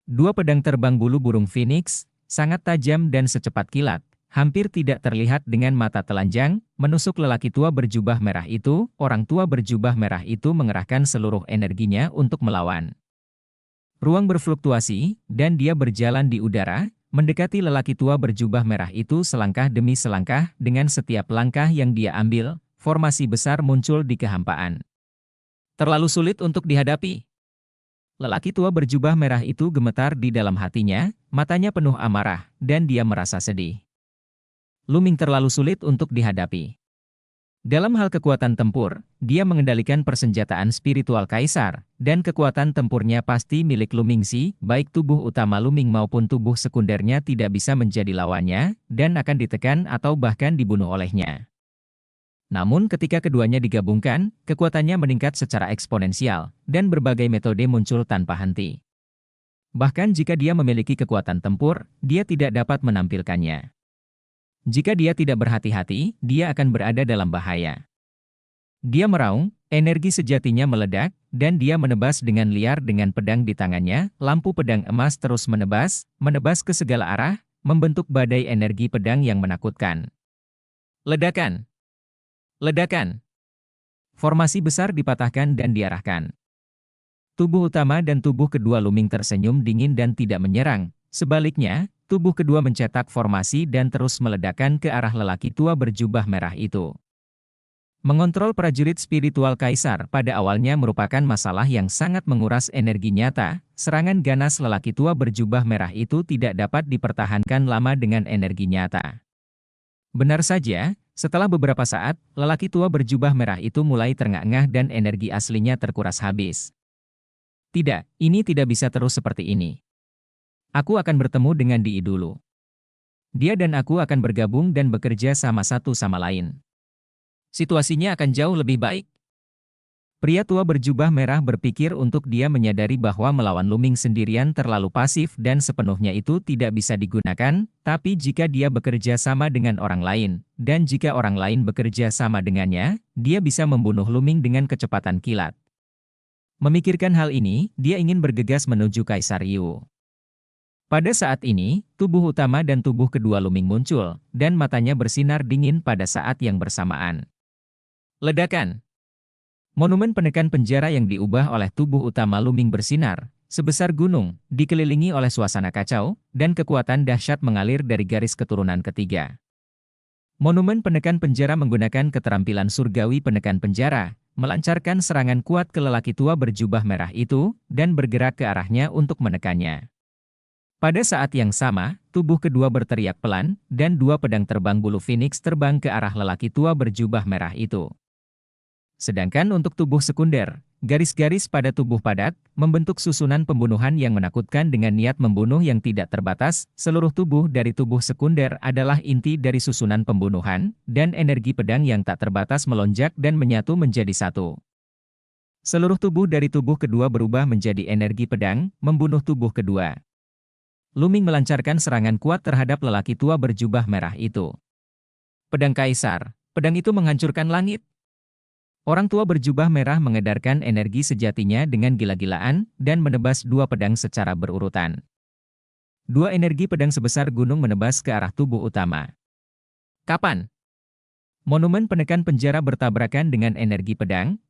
[SPEAKER 1] Dua pedang terbang bulu burung Phoenix, sangat tajam dan secepat kilat, hampir tidak terlihat dengan mata telanjang, menusuk lelaki tua berjubah merah itu. Orang tua berjubah merah itu mengerahkan seluruh energinya untuk melawan. Ruang berfluktuasi, dan dia berjalan di udara, mendekati lelaki tua berjubah merah itu selangkah demi selangkah. Dengan setiap langkah yang dia ambil, formasi besar muncul di kehampaan. Terlalu sulit untuk dihadapi. Lelaki tua berjubah merah itu gemetar di dalam hatinya, matanya penuh amarah, dan dia merasa sedih. Luming terlalu sulit untuk dihadapi. Dalam hal kekuatan tempur, dia mengendalikan persenjataan spiritual kaisar, dan kekuatan tempurnya pasti milik Lumingsi, baik tubuh utama Luming maupun tubuh sekundernya tidak bisa menjadi lawannya, dan akan ditekan atau bahkan dibunuh olehnya. Namun ketika keduanya digabungkan, kekuatannya meningkat secara eksponensial, dan berbagai metode muncul tanpa henti. Bahkan jika dia memiliki kekuatan tempur, dia tidak dapat menampilkannya. Jika dia tidak berhati-hati, dia akan berada dalam bahaya. Dia meraung, energi sejatinya meledak, dan dia menebas dengan liar dengan pedang di tangannya. Lampu pedang emas terus menebas ke segala arah, membentuk badai energi pedang yang menakutkan. Ledakan! Ledakan! Formasi besar dipatahkan dan diarahkan. Tubuh utama dan tubuh kedua Luming tersenyum dingin dan tidak menyerang. Sebaliknya, tubuh kedua mencetak formasi dan terus meledakkan ke arah lelaki tua berjubah merah itu. Mengontrol prajurit spiritual kaisar pada awalnya merupakan masalah yang sangat menguras energi nyata. Serangan ganas lelaki tua berjubah merah itu tidak dapat dipertahankan lama dengan energi nyata. Benar saja, setelah beberapa saat, lelaki tua berjubah merah itu mulai terengah-engah dan energi aslinya terkuras habis. Tidak, ini tidak bisa terus seperti ini. Aku akan bertemu dengan Dii dulu. Dia dan aku akan bergabung dan bekerja sama satu sama lain. Situasinya akan jauh lebih baik. Pria tua berjubah merah berpikir untuk dia menyadari bahwa melawan Luming sendirian terlalu pasif dan sepenuhnya itu tidak bisa digunakan, tapi jika dia bekerja sama dengan orang lain, dan jika orang lain bekerja sama dengannya, dia bisa membunuh Luming dengan kecepatan kilat. Memikirkan hal ini, dia ingin bergegas menuju Kaisar Yu. Pada saat ini, tubuh utama dan tubuh kedua Luming muncul, dan matanya bersinar dingin pada saat yang bersamaan. Ledakan! Monumen penekan penjara yang diubah oleh tubuh utama Luming bersinar, sebesar gunung, dikelilingi oleh suasana kacau, dan kekuatan dahsyat mengalir dari garis keturunan ketiga. Monumen penekan penjara menggunakan keterampilan surgawi penekan penjara, melancarkan serangan kuat ke lelaki tua berjubah merah itu, dan bergerak ke arahnya untuk menekannya. Pada saat yang sama, tubuh kedua berteriak pelan, dan dua pedang terbang bulu Phoenix terbang ke arah lelaki tua berjubah merah itu. Sedangkan untuk tubuh sekunder, garis-garis pada tubuh padat, membentuk susunan pembunuhan yang menakutkan dengan niat membunuh yang tidak terbatas. Seluruh tubuh dari tubuh sekunder adalah inti dari susunan pembunuhan, dan energi pedang yang tak terbatas melonjak dan menyatu menjadi satu. Seluruh tubuh dari tubuh kedua berubah menjadi energi pedang, membunuh tubuh kedua. Luming melancarkan serangan kuat terhadap lelaki tua berjubah merah itu. Pedang Kaisar, pedang itu menghancurkan langit. Orang tua berjubah merah mengedarkan energi sejatinya dengan gila-gilaan dan menebas dua pedang secara berurutan. Dua energi pedang sebesar gunung menebas ke arah tubuh utama. Kapan? Monumen penekan penjara bertabrakan dengan energi pedang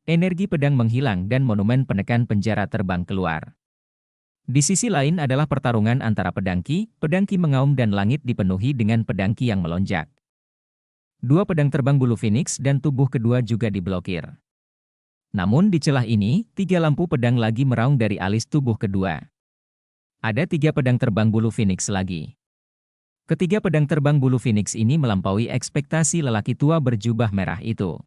[SPEAKER 1] menghilang dan monumen penekan penjara terbang keluar. Di sisi lain adalah pertarungan antara pedang ki mengaum dan langit dipenuhi dengan pedang ki yang melonjak. Dua pedang terbang bulu Phoenix dan tubuh kedua juga diblokir. Namun di celah ini, tiga lampu pedang lagi meraung dari alis tubuh kedua. Ada tiga pedang terbang bulu Phoenix lagi. Ketiga pedang terbang bulu Phoenix ini melampaui ekspektasi lelaki tua berjubah merah itu.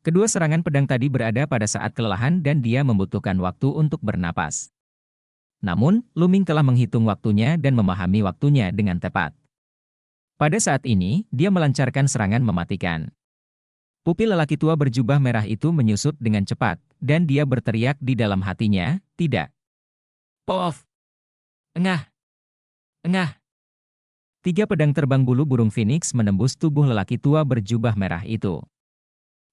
[SPEAKER 1] Kedua serangan pedang tadi berada pada saat kelelahan dan dia membutuhkan waktu untuk bernapas. Namun, Luming telah menghitung waktunya dan memahami waktunya dengan tepat. Pada saat ini, dia melancarkan serangan mematikan. Pupil lelaki tua berjubah merah itu menyusut dengan cepat, dan dia berteriak di dalam hatinya, tidak. Pof! Engah! Engah! Tiga pedang terbang bulu burung Phoenix menembus tubuh lelaki tua berjubah merah itu.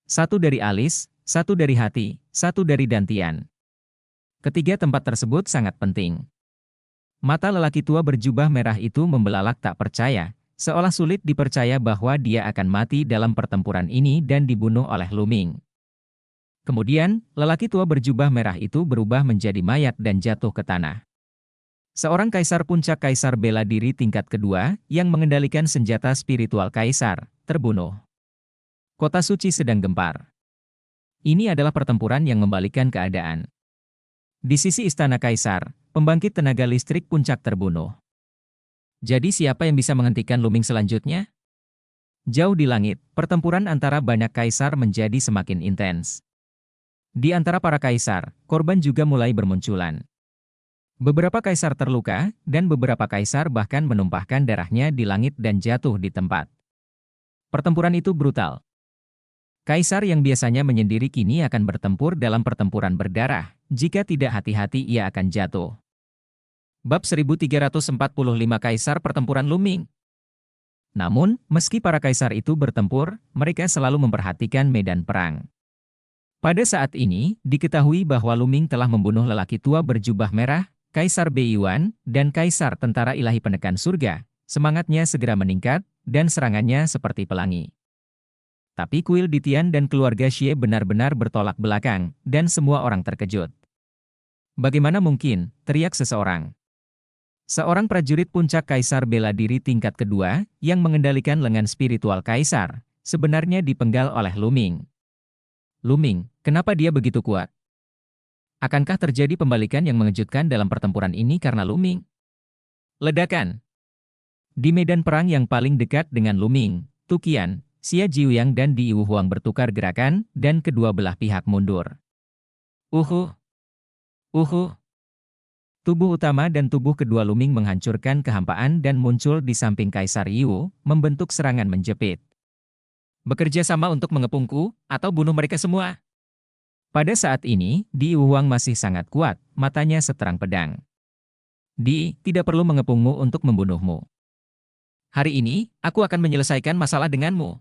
[SPEAKER 1] Satu dari alis, satu dari hati, satu dari dantian. Ketiga tempat tersebut sangat penting. Mata lelaki tua berjubah merah itu membelalak tak percaya, seolah sulit dipercaya bahwa dia akan mati dalam pertempuran ini dan dibunuh oleh Luming. Kemudian, lelaki tua berjubah merah itu berubah menjadi mayat dan jatuh ke tanah. Seorang kaisar puncak kaisar bela diri tingkat kedua, yang mengendalikan senjata spiritual kaisar, terbunuh. Kota suci sedang gempar. Ini adalah pertempuran yang membalikkan keadaan. Di sisi istana kaisar, pembangkit tenaga listrik puncak terbunuh. Jadi siapa yang bisa menghentikan Luming selanjutnya? Jauh di langit, pertempuran antara banyak kaisar menjadi semakin intens. Di antara para kaisar, korban juga mulai bermunculan. Beberapa kaisar terluka, dan beberapa kaisar bahkan menumpahkan darahnya di langit dan jatuh di tempat. Pertempuran itu brutal. Kaisar yang biasanya menyendiri kini akan bertempur dalam pertempuran berdarah. Jika tidak hati-hati ia akan jatuh. Bab 1345 Kaisar Pertempuran Luming. Namun, meski para kaisar itu bertempur, mereka selalu memperhatikan medan perang. Pada saat ini, diketahui bahwa Luming telah membunuh lelaki tua berjubah merah, Kaisar Beiyuan, dan Kaisar Tentara Ilahi Penekan Surga. Semangatnya segera meningkat, dan serangannya seperti pelangi. Tapi kuil Ditian dan keluarga Xie benar-benar bertolak belakang, dan semua orang terkejut. Bagaimana mungkin, teriak seseorang. Seorang prajurit puncak kaisar bela diri tingkat kedua, yang mengendalikan lengan spiritual kaisar, sebenarnya dipenggal oleh Luming. Luming, kenapa dia begitu kuat? Akankah terjadi pembalikan yang mengejutkan dalam pertempuran ini karena Luming? Ledakan. Di medan perang yang paling dekat dengan Luming, Tu Qian, Xia Jiuyang dan Di Wuhuang bertukar gerakan, dan kedua belah pihak mundur. Uhuh! Uhuh! Tubuh utama dan tubuh kedua Luming menghancurkan kehampaan dan muncul di samping Kaisar Yu, membentuk serangan menjepit. Bekerja sama untuk mengepungku, atau bunuh mereka semua. Pada saat ini, Di Wuhuang masih sangat kuat, matanya seterang pedang. Di, tidak perlu mengepungmu untuk membunuhmu. Hari ini, aku akan menyelesaikan masalah denganmu.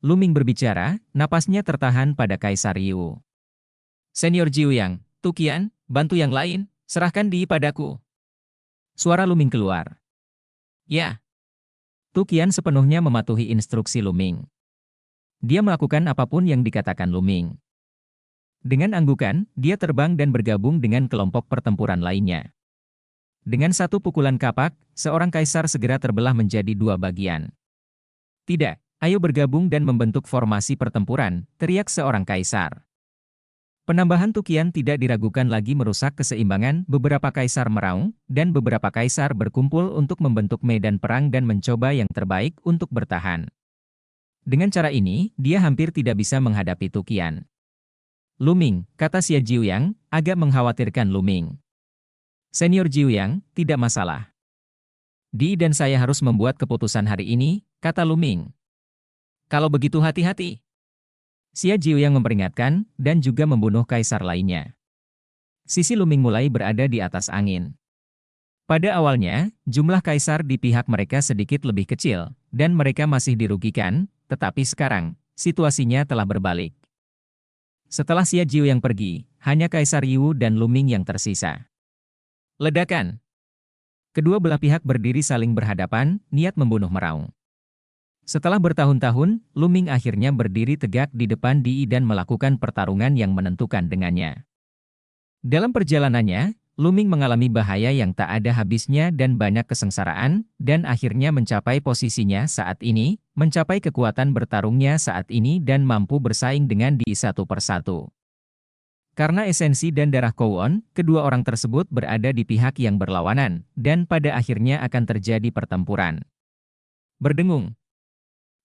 [SPEAKER 1] Luming berbicara, napasnya tertahan pada Kaisar Yu. Senior Jiuyang, Tu Qian, bantu yang lain. Serahkan Di padaku. Suara Luming keluar. Ya. Tu Qian sepenuhnya mematuhi instruksi Luming. Dia melakukan apapun yang dikatakan Luming. Dengan anggukan, dia terbang dan bergabung dengan kelompok pertempuran lainnya. Dengan satu pukulan kapak, seorang kaisar segera terbelah menjadi dua bagian. Tidak, ayo bergabung dan membentuk formasi pertempuran, teriak seorang kaisar. Penambahan Tukian tidak diragukan lagi merusak keseimbangan, beberapa kaisar meraung, dan beberapa kaisar berkumpul untuk membentuk medan perang dan mencoba yang terbaik untuk bertahan. Dengan cara ini, dia hampir tidak bisa menghadapi Tukian. Luming, kata Xia Jiuyang, agak mengkhawatirkan Luming. Senior Jiuyang, tidak masalah. Di dan saya harus membuat keputusan hari ini, kata Luming. Kalau begitu hati-hati. Xia Jiuyang memperingatkan, dan juga membunuh kaisar lainnya. Sisi Luming mulai berada di atas angin. Pada awalnya, jumlah kaisar di pihak mereka sedikit lebih kecil, dan mereka masih dirugikan, tetapi sekarang, situasinya telah berbalik. Setelah Xia Jiuyang pergi, hanya Kaisar Yiwu dan Luming yang tersisa. Ledakan. Kedua belah pihak berdiri saling berhadapan, niat membunuh meraung. Setelah bertahun-tahun, Luming akhirnya berdiri tegak di depan Di dan melakukan pertarungan yang menentukan dengannya. Dalam perjalanannya, Luming mengalami bahaya yang tak ada habisnya dan banyak kesengsaraan, dan akhirnya mencapai posisinya saat ini, mencapai kekuatan bertarungnya saat ini dan mampu bersaing dengan Di satu persatu. Karena esensi dan darah Kowon, kedua orang tersebut berada di pihak yang berlawanan, dan pada akhirnya akan terjadi pertempuran. Berdengung.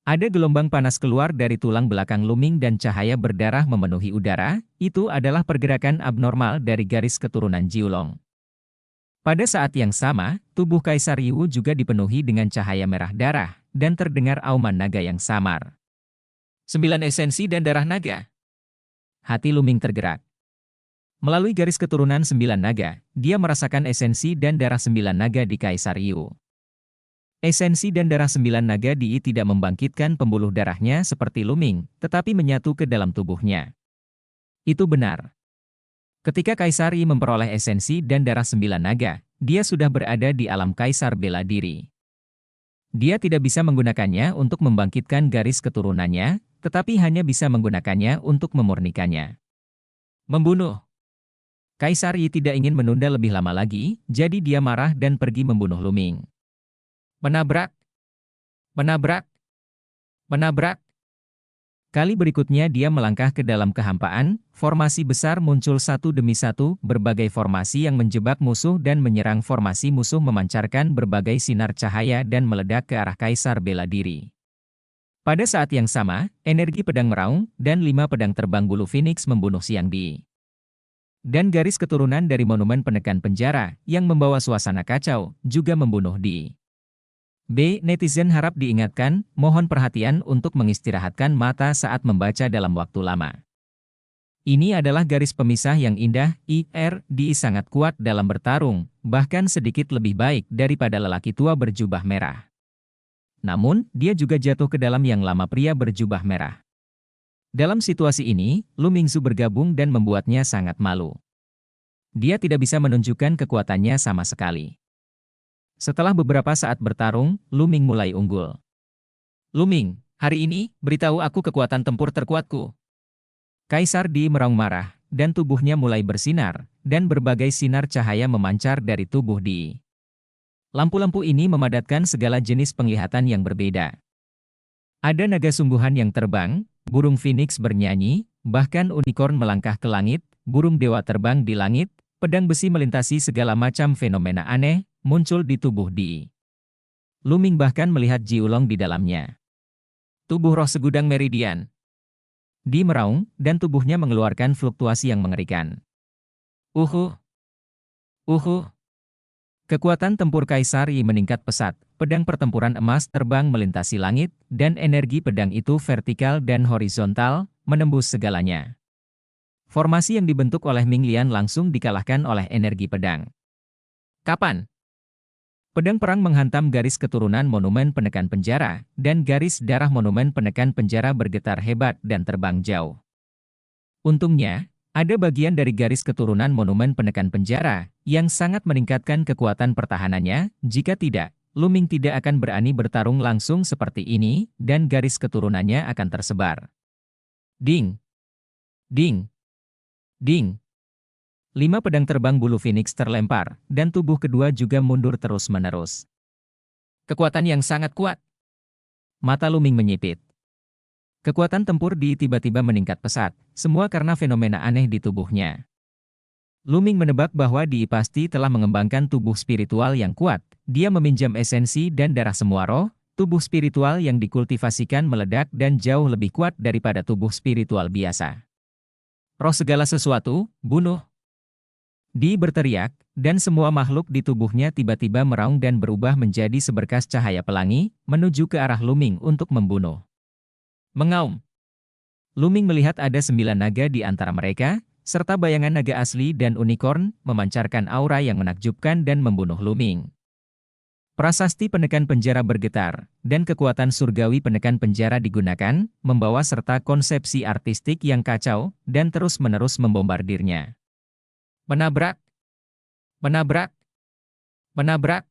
[SPEAKER 1] Ada gelombang panas keluar dari tulang belakang Luming dan cahaya berdarah memenuhi udara, itu adalah pergerakan abnormal dari garis keturunan Jiulong. Pada saat yang sama, tubuh Kaisar Yiwu juga dipenuhi dengan cahaya merah darah, dan terdengar auman naga yang samar. 9 esensi dan darah naga. Hati Luming tergerak. Melalui garis keturunan 9 naga, dia merasakan esensi dan darah 9 naga di Kaisar Yiwu. Esensi dan darah 9 naga di tidak membangkitkan pembuluh darahnya seperti Luming, tetapi menyatu ke dalam tubuhnya. Itu benar. Ketika Kaisar Yi memperoleh esensi dan darah 9 naga, dia sudah berada di alam Kaisar bela diri. Dia tidak bisa menggunakannya untuk membangkitkan garis keturunannya, tetapi hanya bisa menggunakannya untuk memurnikannya. Membunuh. Kaisar Yi tidak ingin menunda lebih lama lagi, jadi dia marah dan pergi membunuh Luming. Menabrak. Menabrak. Menabrak. Kali berikutnya dia melangkah ke dalam kehampaan, formasi besar muncul satu demi satu, berbagai formasi yang menjebak musuh dan menyerang formasi musuh memancarkan berbagai sinar cahaya dan meledak ke arah Kaisar bela diri. Pada saat yang sama, energi pedang meraung, dan 5 pedang terbang bulu Phoenix membunuh Xiang Di. Dan garis keturunan dari monumen penekan penjara, yang membawa suasana kacau, juga membunuh Di. Netizen harap diingatkan, mohon perhatian untuk mengistirahatkan mata saat membaca dalam waktu lama. Ini adalah garis pemisah yang indah, Di sangat kuat dalam bertarung, bahkan sedikit lebih baik daripada lelaki tua berjubah merah. Namun, dia juga jatuh ke dalam yang lama pria berjubah merah. Dalam situasi ini, Lu Mingzu bergabung dan membuatnya sangat malu. Dia tidak bisa menunjukkan kekuatannya sama sekali. Setelah beberapa saat bertarung, Lu Ming mulai unggul. Lu Ming, hari ini, beritahu aku kekuatan tempur terkuatku. Kaisar Di meraung marah, dan tubuhnya mulai bersinar, dan berbagai sinar cahaya memancar dari tubuh Di. Lampu-lampu ini memadatkan segala jenis penglihatan yang berbeda. Ada naga sungguhan yang terbang, burung phoenix bernyanyi, bahkan unicorn melangkah ke langit, burung dewa terbang di langit, pedang besi melintasi segala macam fenomena aneh, muncul di tubuh Di. Lu Ming bahkan melihat Jiulong di dalamnya. Tubuh roh segudang meridian. Di meraung, dan tubuhnya mengeluarkan fluktuasi yang mengerikan. Uhu. Uhu. Kekuatan tempur Kaisar Yi meningkat pesat, pedang pertempuran emas terbang melintasi langit, dan energi pedang itu vertikal dan horizontal, menembus segalanya. Formasi yang dibentuk oleh Ming Lian langsung dikalahkan oleh energi pedang. Kapan? Pedang perang menghantam garis keturunan monumen penekan penjara, dan garis darah monumen penekan penjara bergetar hebat dan terbang jauh. Untungnya, ada bagian dari garis keturunan monumen penekan penjara, yang sangat meningkatkan kekuatan pertahanannya, jika tidak, Lu Ming tidak akan berani bertarung langsung seperti ini, dan garis keturunannya akan tersebar. Ding! Ding! Ding! 5 pedang terbang bulu Phoenix terlempar, dan tubuh kedua juga mundur terus-menerus. Kekuatan yang sangat kuat. Mata Luming menyipit. Kekuatan tempur Di tiba-tiba meningkat pesat, semua karena fenomena aneh di tubuhnya. Luming menebak bahwa Di pasti telah mengembangkan tubuh spiritual yang kuat. Dia meminjam esensi dan darah semua roh, tubuh spiritual yang dikultivasikan meledak dan jauh lebih kuat daripada tubuh spiritual biasa. Roh segala sesuatu, bunuh! Di berteriak, dan semua makhluk di tubuhnya tiba-tiba meraung dan berubah menjadi seberkas cahaya pelangi, menuju ke arah Luming untuk membunuh. Mengaum. Luming melihat ada 9 naga di antara mereka, serta bayangan naga asli dan unicorn, memancarkan aura yang menakjubkan dan membunuh Luming. Prasasti penekan penjara bergetar, dan kekuatan surgawi penekan penjara digunakan, membawa serta konsepsi artistik yang kacau, dan terus-menerus membombardirnya. Menabrak! Menabrak! Menabrak!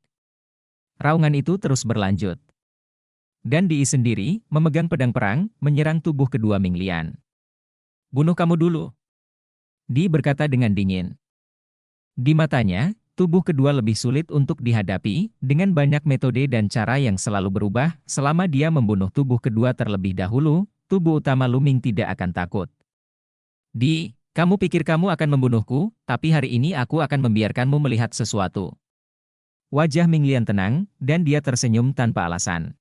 [SPEAKER 1] Raungan itu terus berlanjut. Dan Di sendiri, memegang pedang perang, menyerang tubuh kedua Ming Lian. Bunuh kamu dulu! Di berkata dengan dingin. Di matanya, tubuh kedua lebih sulit untuk dihadapi, dengan banyak metode dan cara yang selalu berubah, selama dia membunuh tubuh kedua terlebih dahulu, tubuh utama Luming tidak akan takut. Di, kamu pikir kamu akan membunuhku, tapi hari ini aku akan membiarkanmu melihat sesuatu. Wajah Ming Lian tenang, dan dia tersenyum tanpa alasan.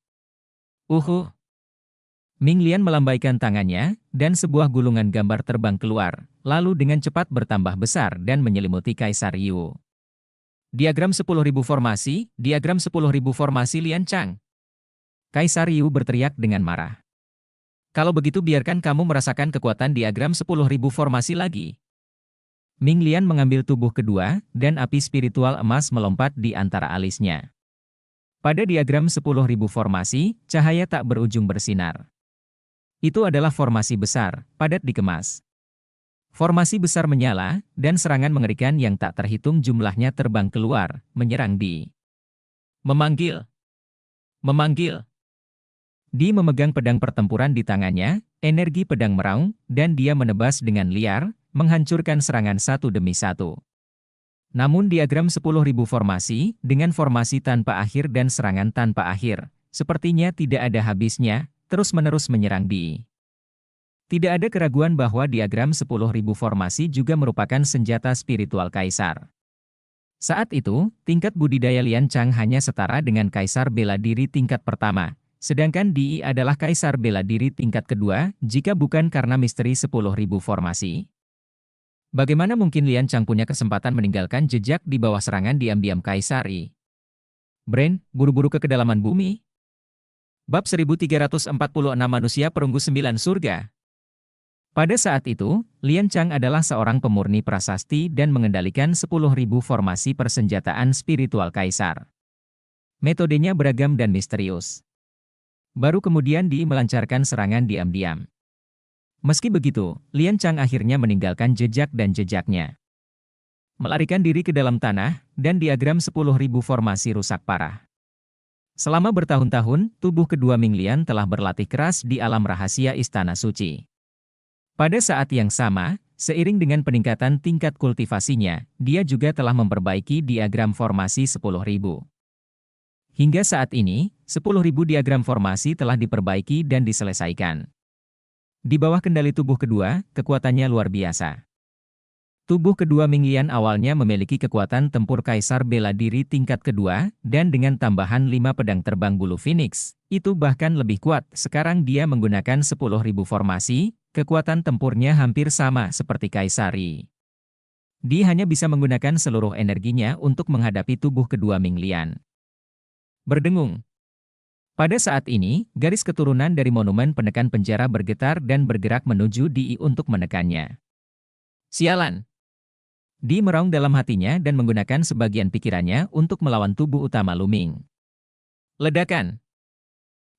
[SPEAKER 1] Ming Lian melambaikan tangannya, dan sebuah gulungan gambar terbang keluar, lalu dengan cepat bertambah besar dan menyelimuti Kaisar Yu. Diagram 10.000 formasi, diagram 10.000 formasi Lian Chang. Kaisar Yu berteriak dengan marah. Kalau begitu biarkan kamu merasakan kekuatan diagram 10.000 formasi lagi. Ming Lian mengambil tubuh kedua, dan api spiritual emas melompat di antara alisnya. Pada diagram 10.000 formasi, cahaya tak berujung bersinar. Itu adalah formasi besar, padat dikemas. Formasi besar menyala, dan serangan mengerikan yang tak terhitung jumlahnya terbang keluar, menyerang Di. Memanggil. Memanggil. Di memegang pedang pertempuran di tangannya, energi pedang meraung, dan dia menebas dengan liar, menghancurkan serangan satu demi satu. Namun diagram 10.000 formasi, dengan formasi tanpa akhir dan serangan tanpa akhir, sepertinya tidak ada habisnya, terus-menerus menyerang Di. Tidak ada keraguan bahwa diagram 10.000 formasi juga merupakan senjata spiritual Kaisar. Saat itu, tingkat budidaya Lian Chang hanya setara dengan Kaisar bela diri tingkat pertama, sedangkan Di adalah Kaisar bela diri tingkat kedua, jika bukan karena misteri 10.000 formasi. Bagaimana mungkin Lian Chang punya kesempatan meninggalkan jejak di bawah serangan diam-diam Kaisar Yi? Brain, buru-buru ke kedalaman bumi. Bab 1346 Manusia Perunggu 9 Surga. Pada saat itu, Lian Chang adalah seorang pemurni prasasti dan mengendalikan 10.000 formasi persenjataan spiritual Kaisar. Metodenya beragam dan misterius. Baru kemudian Di melancarkan serangan diam-diam. Meski begitu, Lian Chang akhirnya meninggalkan jejak dan jejaknya. Melarikan diri ke dalam tanah, dan diagram 10.000 formasi rusak parah. Selama bertahun-tahun, tubuh kedua Ming Lian telah berlatih keras di alam rahasia Istana Suci. Pada saat yang sama, seiring dengan peningkatan tingkat kultivasinya, dia juga telah memperbaiki diagram formasi 10.000. Hingga saat ini, 10.000 diagram formasi telah diperbaiki dan diselesaikan. Di bawah kendali tubuh kedua, kekuatannya luar biasa. Tubuh kedua Ming Lian awalnya memiliki kekuatan tempur Kaisar bela diri tingkat kedua, dan dengan tambahan 5 pedang terbang bulu Phoenix, itu bahkan lebih kuat. Sekarang dia menggunakan 10.000 formasi, kekuatan tempurnya hampir sama seperti Kaisar Yi. Dia hanya bisa menggunakan seluruh energinya untuk menghadapi tubuh kedua Ming Lian. Berdengung. Pada saat ini, garis keturunan dari monumen penekan penjara bergetar dan bergerak menuju Di untuk menekannya. Sialan! Di meraung dalam hatinya dan menggunakan sebagian pikirannya untuk melawan tubuh utama Luming. Ledakan!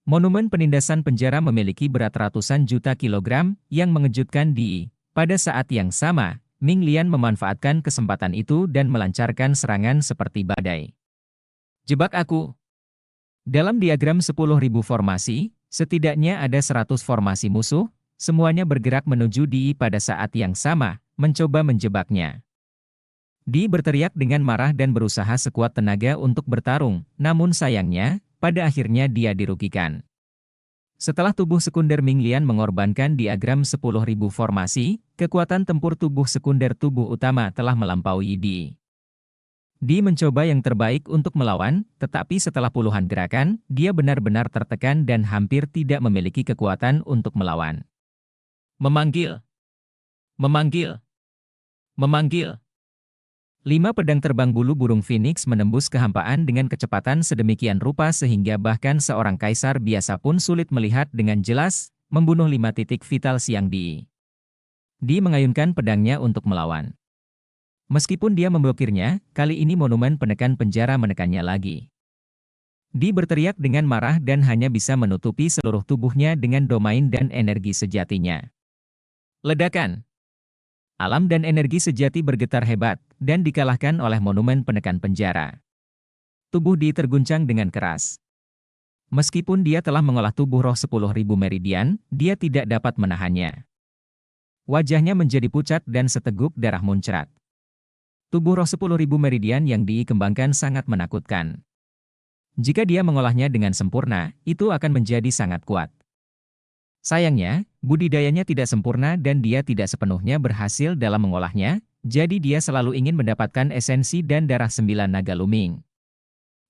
[SPEAKER 1] Monumen penindasan penjara memiliki berat ratusan juta kilogram yang mengejutkan Di. Pada saat yang sama, Ming Lian memanfaatkan kesempatan itu dan melancarkan serangan seperti badai. Jebak aku! Dalam diagram 10.000 formasi, setidaknya ada 100 formasi musuh, semuanya bergerak menuju Di pada saat yang sama, mencoba menjebaknya. Di berteriak dengan marah dan berusaha sekuat tenaga untuk bertarung, namun sayangnya, pada akhirnya dia dirugikan. Setelah tubuh sekunder Ming Lian mengorbankan diagram 10.000 formasi, kekuatan tempur tubuh sekunder tubuh utama telah melampaui Di. Di mencoba yang terbaik untuk melawan, tetapi setelah puluhan gerakan, dia benar-benar tertekan dan hampir tidak memiliki kekuatan untuk melawan. Memanggil. Memanggil. Memanggil. 5 pedang terbang bulu burung phoenix menembus kehampaan dengan kecepatan sedemikian rupa sehingga bahkan seorang kaisar biasa pun sulit melihat dengan jelas, membunuh 5 titik vital siang Di. Di mengayunkan pedangnya untuk melawan. Meskipun dia memblokirnya, kali ini monumen penekan penjara menekannya lagi. Di berteriak dengan marah dan hanya bisa menutupi seluruh tubuhnya dengan domain dan energi sejatinya. Ledakan. Alam dan energi sejati bergetar hebat, dan dikalahkan oleh monumen penekan penjara. Tubuh Di terguncang dengan keras. Meskipun dia telah mengolah tubuh roh 10.000 meridian, dia tidak dapat menahannya. Wajahnya menjadi pucat dan seteguk darah muncrat. Tubuh roh 10.000 meridian yang dikembangkan sangat menakutkan. Jika dia mengolahnya dengan sempurna, itu akan menjadi sangat kuat. Sayangnya, budidayanya tidak sempurna dan dia tidak sepenuhnya berhasil dalam mengolahnya, jadi dia selalu ingin mendapatkan esensi dan darah 9 naga Luming.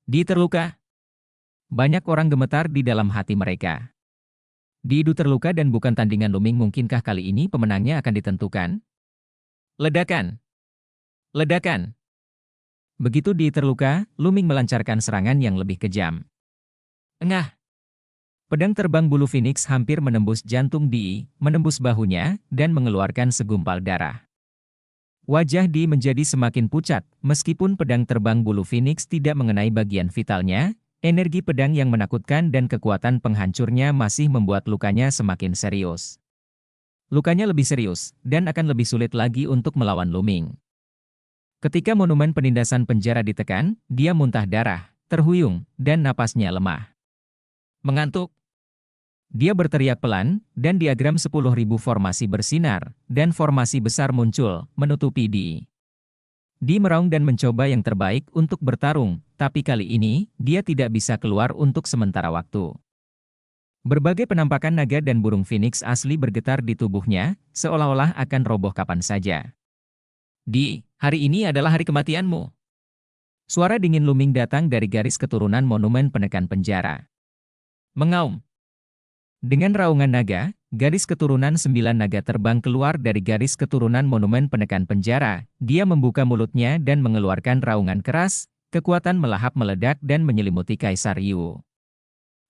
[SPEAKER 1] Di terluka. Banyak orang gemetar di dalam hati mereka. Di terluka dan bukan tandingan Luming, mungkinkah kali ini pemenangnya akan ditentukan? Ledakan. Ledakan. Begitu Di terluka, Luming melancarkan serangan yang lebih kejam. Engah. Pedang terbang bulu phoenix hampir menembus jantung Di, menembus bahunya, dan mengeluarkan segumpal darah. Wajah Di menjadi semakin pucat, meskipun pedang terbang bulu phoenix tidak mengenai bagian vitalnya, energi pedang yang menakutkan dan kekuatan penghancurnya masih membuat lukanya semakin serius. Lukanya lebih serius, dan akan lebih sulit lagi untuk melawan Luming. Ketika monumen penindasan penjara ditekan, dia muntah darah, terhuyung, dan napasnya lemah. Mengantuk. Dia berteriak pelan, dan diagram 10.000 formasi bersinar, dan formasi besar muncul, menutupi Di. Di meraung dan mencoba yang terbaik untuk bertarung, tapi kali ini, dia tidak bisa keluar untuk sementara waktu. Berbagai penampakan naga dan burung phoenix asli bergetar di tubuhnya, seolah-olah akan roboh kapan saja. Di, hari ini adalah hari kematianmu. Suara dingin Luming datang dari garis keturunan monumen penekan penjara. Mengaum. Dengan raungan naga, garis keturunan 9 naga terbang keluar dari garis keturunan monumen penekan penjara. Dia membuka mulutnya dan mengeluarkan raungan keras, kekuatan melahap meledak dan menyelimuti Kaisar Yu.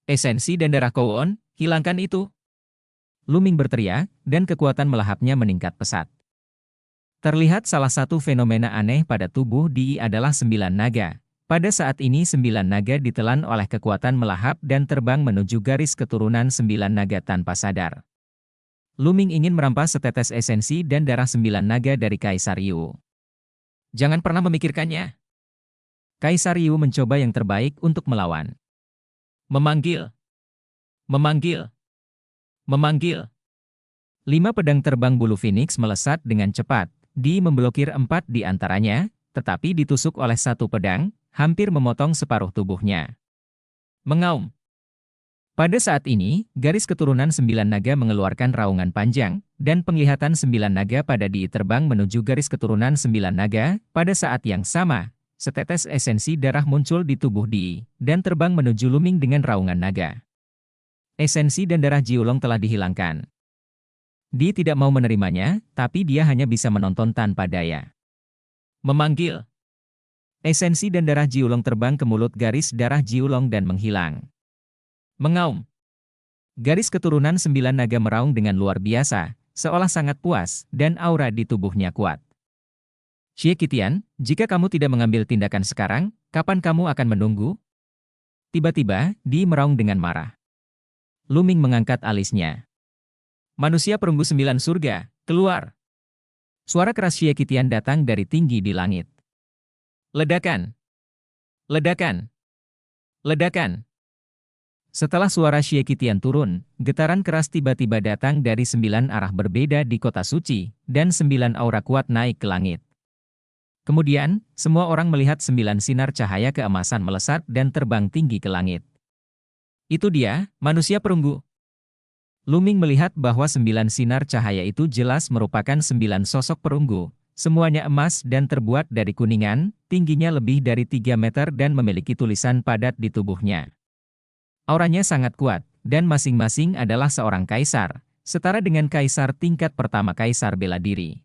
[SPEAKER 1] Esensi dan darah Kowon, hilangkan itu. Luming berteriak, dan kekuatan melahapnya meningkat pesat. Terlihat salah satu fenomena aneh pada tubuh Di adalah 9 naga. Pada saat ini 9 naga ditelan oleh kekuatan melahap dan terbang menuju garis keturunan 9 naga tanpa sadar. Luming ingin merampas setetes esensi dan darah 9 naga dari Kaisar Yu. Jangan pernah memikirkannya. Kaisar Yu mencoba yang terbaik untuk melawan. Memanggil. Memanggil. Memanggil. 5 pedang terbang bulu phoenix melesat dengan cepat. Di memblokir 4 di antaranya, tetapi ditusuk oleh satu pedang, hampir memotong separuh tubuhnya. Mengaum. Pada saat ini, garis keturunan 9 naga mengeluarkan raungan panjang, dan penglihatan 9 naga pada Di terbang menuju garis keturunan 9 naga. Pada saat yang sama, setetes esensi darah muncul di tubuh Di, dan terbang menuju Luming dengan raungan naga. Esensi dan darah Jiulong telah dihilangkan. Di tidak mau menerimanya, tapi dia hanya bisa menonton tanpa daya. Memanggil. Esensi dan darah Jiulong terbang ke mulut garis darah Jiulong dan menghilang. Mengaum. Garis keturunan 9 naga meraung dengan luar biasa, seolah sangat puas, dan aura di tubuhnya kuat. Xie Qitian, jika kamu tidak mengambil tindakan sekarang, kapan kamu akan menunggu? Tiba-tiba, Di meraung dengan marah. Luming mengangkat alisnya. Manusia perunggu 9 surga, keluar! Suara keras Xie Qitian datang dari tinggi di langit. Ledakan! Ledakan! Ledakan! Setelah suara Xie Qitian turun, getaran keras tiba-tiba datang dari 9 arah berbeda di kota suci, dan 9 aura kuat naik ke langit. Kemudian, semua orang melihat 9 sinar cahaya keemasan melesat dan terbang tinggi ke langit. Itu dia, manusia perunggu. Luming melihat bahwa 9 sinar cahaya itu jelas merupakan 9 sosok perunggu. Semuanya emas dan terbuat dari kuningan, tingginya lebih dari 3 meter dan memiliki tulisan padat di tubuhnya. Auranya sangat kuat, dan masing-masing adalah seorang kaisar, setara dengan kaisar tingkat pertama kaisar bela diri.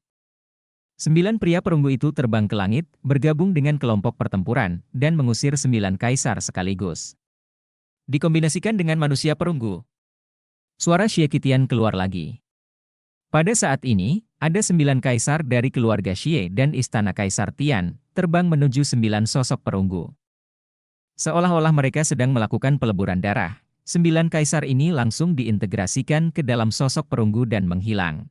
[SPEAKER 1] 9 pria perunggu itu terbang ke langit, bergabung dengan kelompok pertempuran, dan mengusir 9 kaisar sekaligus. Dikombinasikan dengan manusia perunggu. Suara Xie Qitian keluar lagi. Pada saat ini, ada 9 kaisar dari keluarga Xie dan istana Kaisar Tian, terbang menuju 9 sosok perunggu. Seolah-olah mereka sedang melakukan peleburan darah, 9 kaisar ini langsung diintegrasikan ke dalam sosok perunggu dan menghilang.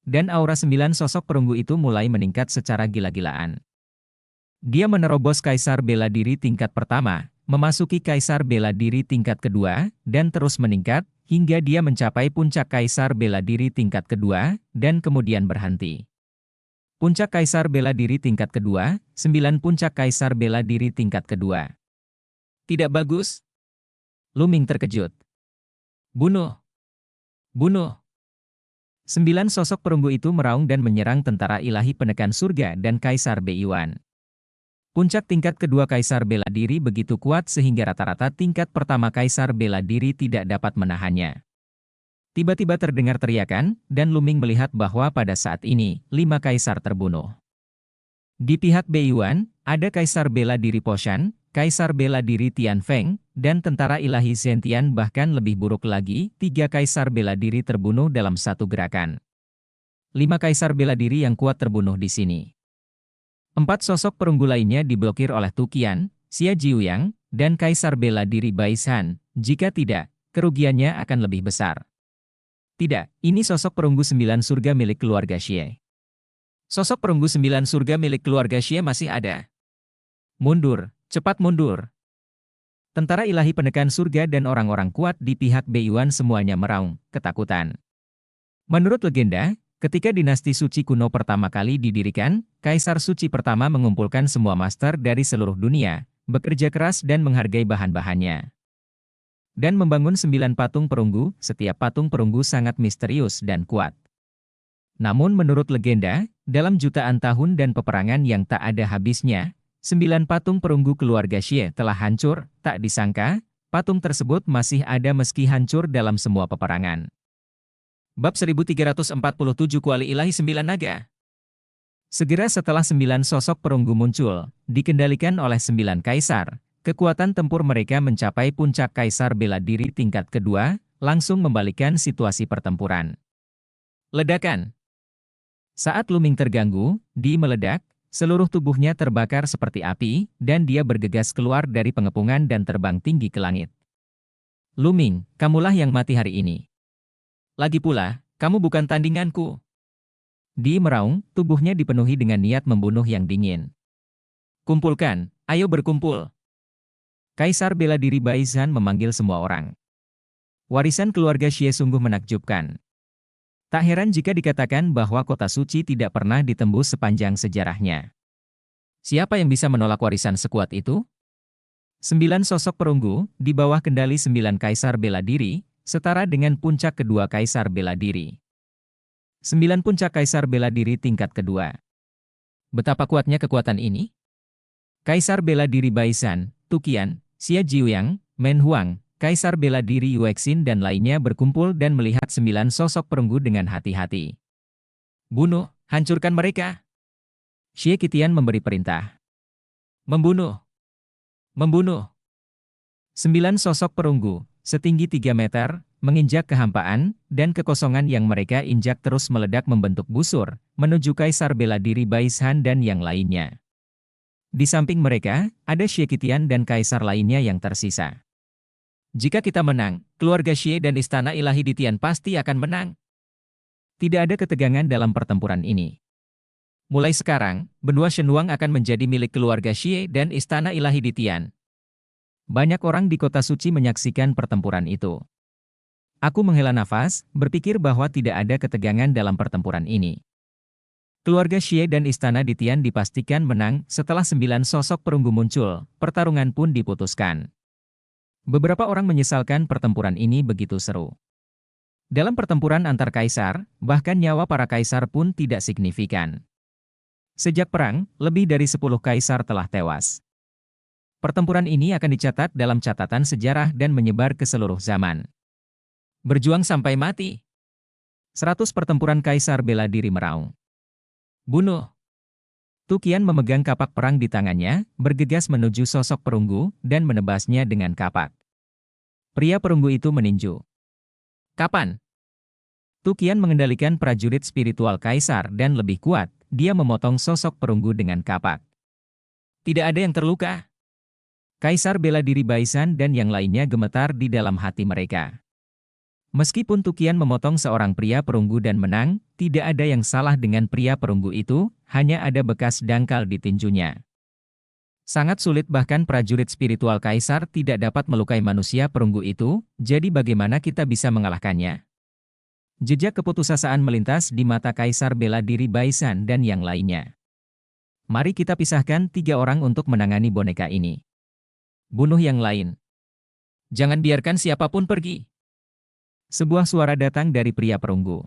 [SPEAKER 1] Dan aura 9 sosok perunggu itu mulai meningkat secara gila-gilaan. Dia menerobos kaisar bela diri tingkat pertama, memasuki kaisar bela diri tingkat kedua, dan terus meningkat, hingga dia mencapai puncak kaisar bela diri tingkat kedua, dan kemudian berhenti. Puncak kaisar bela diri tingkat kedua, 9 puncak kaisar bela diri tingkat kedua. Tidak bagus? Luming terkejut. Bunuh! Bunuh! 9 sosok perunggu itu meraung dan menyerang tentara ilahi penekan surga dan Kaisar Beiyuan. Puncak tingkat kedua Kaisar bela diri begitu kuat sehingga rata-rata tingkat pertama Kaisar bela diri tidak dapat menahannya. Tiba-tiba terdengar teriakan, dan Luming melihat bahwa pada saat ini, 5 kaisar terbunuh. Di pihak Beiyuan, ada Kaisar bela diri Poshan, Kaisar bela diri Tianfeng, dan tentara ilahi Zentian, bahkan lebih buruk lagi, 3 kaisar bela diri terbunuh dalam satu gerakan. 5 kaisar bela diri yang kuat terbunuh di sini. 4 sosok perunggu lainnya diblokir oleh Tu Qian, Xia Jiuyang, dan Kaisar bela diri Bai Shan. Jika tidak, kerugiannya akan lebih besar. Tidak, ini sosok perunggu 9 surga milik keluarga Xie. Sosok perunggu 9 surga milik keluarga Xie masih ada. Mundur, cepat mundur. Tentara ilahi penekan surga dan orang-orang kuat di pihak Beiyuan semuanya meraung, ketakutan. Menurut legenda, ketika dinasti suci kuno pertama kali didirikan, Kaisar Suci pertama mengumpulkan semua master dari seluruh dunia, bekerja keras dan menghargai bahan-bahannya. Dan membangun 9 patung perunggu, setiap patung perunggu sangat misterius dan kuat. Namun menurut legenda, dalam jutaan tahun dan peperangan yang tak ada habisnya, 9 patung perunggu keluarga Xie telah hancur, tak disangka, patung tersebut masih ada meski hancur dalam semua peperangan. Bab 1347 Kuali Ilahi 9 Naga. Segera setelah 9 sosok perunggu muncul, dikendalikan oleh 9 kaisar, kekuatan tempur mereka mencapai puncak kaisar bela diri tingkat kedua, langsung membalikkan situasi pertempuran. Ledakan. Saat Luming terganggu, Di meledak, seluruh tubuhnya terbakar seperti api, dan dia bergegas keluar dari pengepungan dan terbang tinggi ke langit. Luming, kamulah yang mati hari ini. Lagi pula, kamu bukan tandinganku. Di meraung, tubuhnya dipenuhi dengan niat membunuh yang dingin. Kumpulkan, ayo berkumpul. Kaisar bela diri Bai Shan memanggil semua orang. Warisan keluarga Xie sungguh menakjubkan. Tak heran jika dikatakan bahwa kota suci tidak pernah ditembus sepanjang sejarahnya. Siapa yang bisa menolak warisan sekuat itu? 9 sosok perunggu, di bawah kendali 9 kaisar bela diri, setara dengan puncak kedua kaisar bela diri. 9 puncak kaisar bela diri tingkat kedua. Betapa kuatnya kekuatan ini? Kaisar bela diri Bai Shan, Tu Qian, Xia Jiuyang, Men Huang, Kaisar bela diri Yuexin dan lainnya berkumpul dan melihat 9 sosok perunggu dengan hati-hati. Bunuh, hancurkan mereka. Xie Qitian memberi perintah. Membunuh. Membunuh. 9 sosok perunggu, setinggi 3 meter, menginjak kehampaan, dan kekosongan yang mereka injak terus meledak membentuk busur, menuju Kaisar bela diri Bai Shan dan yang lainnya. Di samping mereka, ada Xie Qitian dan kaisar lainnya yang tersisa. Jika kita menang, keluarga Xie dan istana ilahi di Tian pasti akan menang. Tidak ada ketegangan dalam pertempuran ini. Mulai sekarang, benua Shenhuang akan menjadi milik keluarga Xie dan istana ilahi di Tian. Banyak orang di kota suci menyaksikan pertempuran itu. Aku menghela nafas, berpikir bahwa tidak ada ketegangan dalam pertempuran ini. Keluarga Xie dan istana di Tian dipastikan menang setelah 9 sosok perunggu muncul, pertarungan pun diputuskan. Beberapa orang menyesalkan pertempuran ini begitu seru. Dalam pertempuran antar kaisar, bahkan nyawa para kaisar pun tidak signifikan. Sejak perang, lebih dari 10 kaisar telah tewas. Pertempuran ini akan dicatat dalam catatan sejarah dan menyebar ke seluruh zaman. Berjuang sampai mati. 100 pertempuran kaisar bela diri meraung. Bunuh. Tukian memegang kapak perang di tangannya, bergegas menuju sosok perunggu, dan menebasnya dengan kapak. Pria perunggu itu meninju. Kapan? Tukian mengendalikan prajurit spiritual kaisar dan lebih kuat, dia memotong sosok perunggu dengan kapak. Tidak ada yang terluka. Kaisar bela diri Baisan dan yang lainnya gemetar di dalam hati mereka. Meskipun Tukian memotong seorang pria perunggu dan menang, tidak ada yang salah dengan pria perunggu itu, hanya ada bekas dangkal di tinjunya. Sangat sulit bahkan prajurit spiritual kaisar tidak dapat melukai manusia perunggu itu, jadi bagaimana kita bisa mengalahkannya? Jejak keputusasaan melintas di mata kaisar bela diri Baisan dan yang lainnya. Mari kita pisahkan 3 orang untuk menangani boneka ini. Bunuh yang lain. Jangan biarkan siapapun pergi. Sebuah suara datang dari pria perunggu.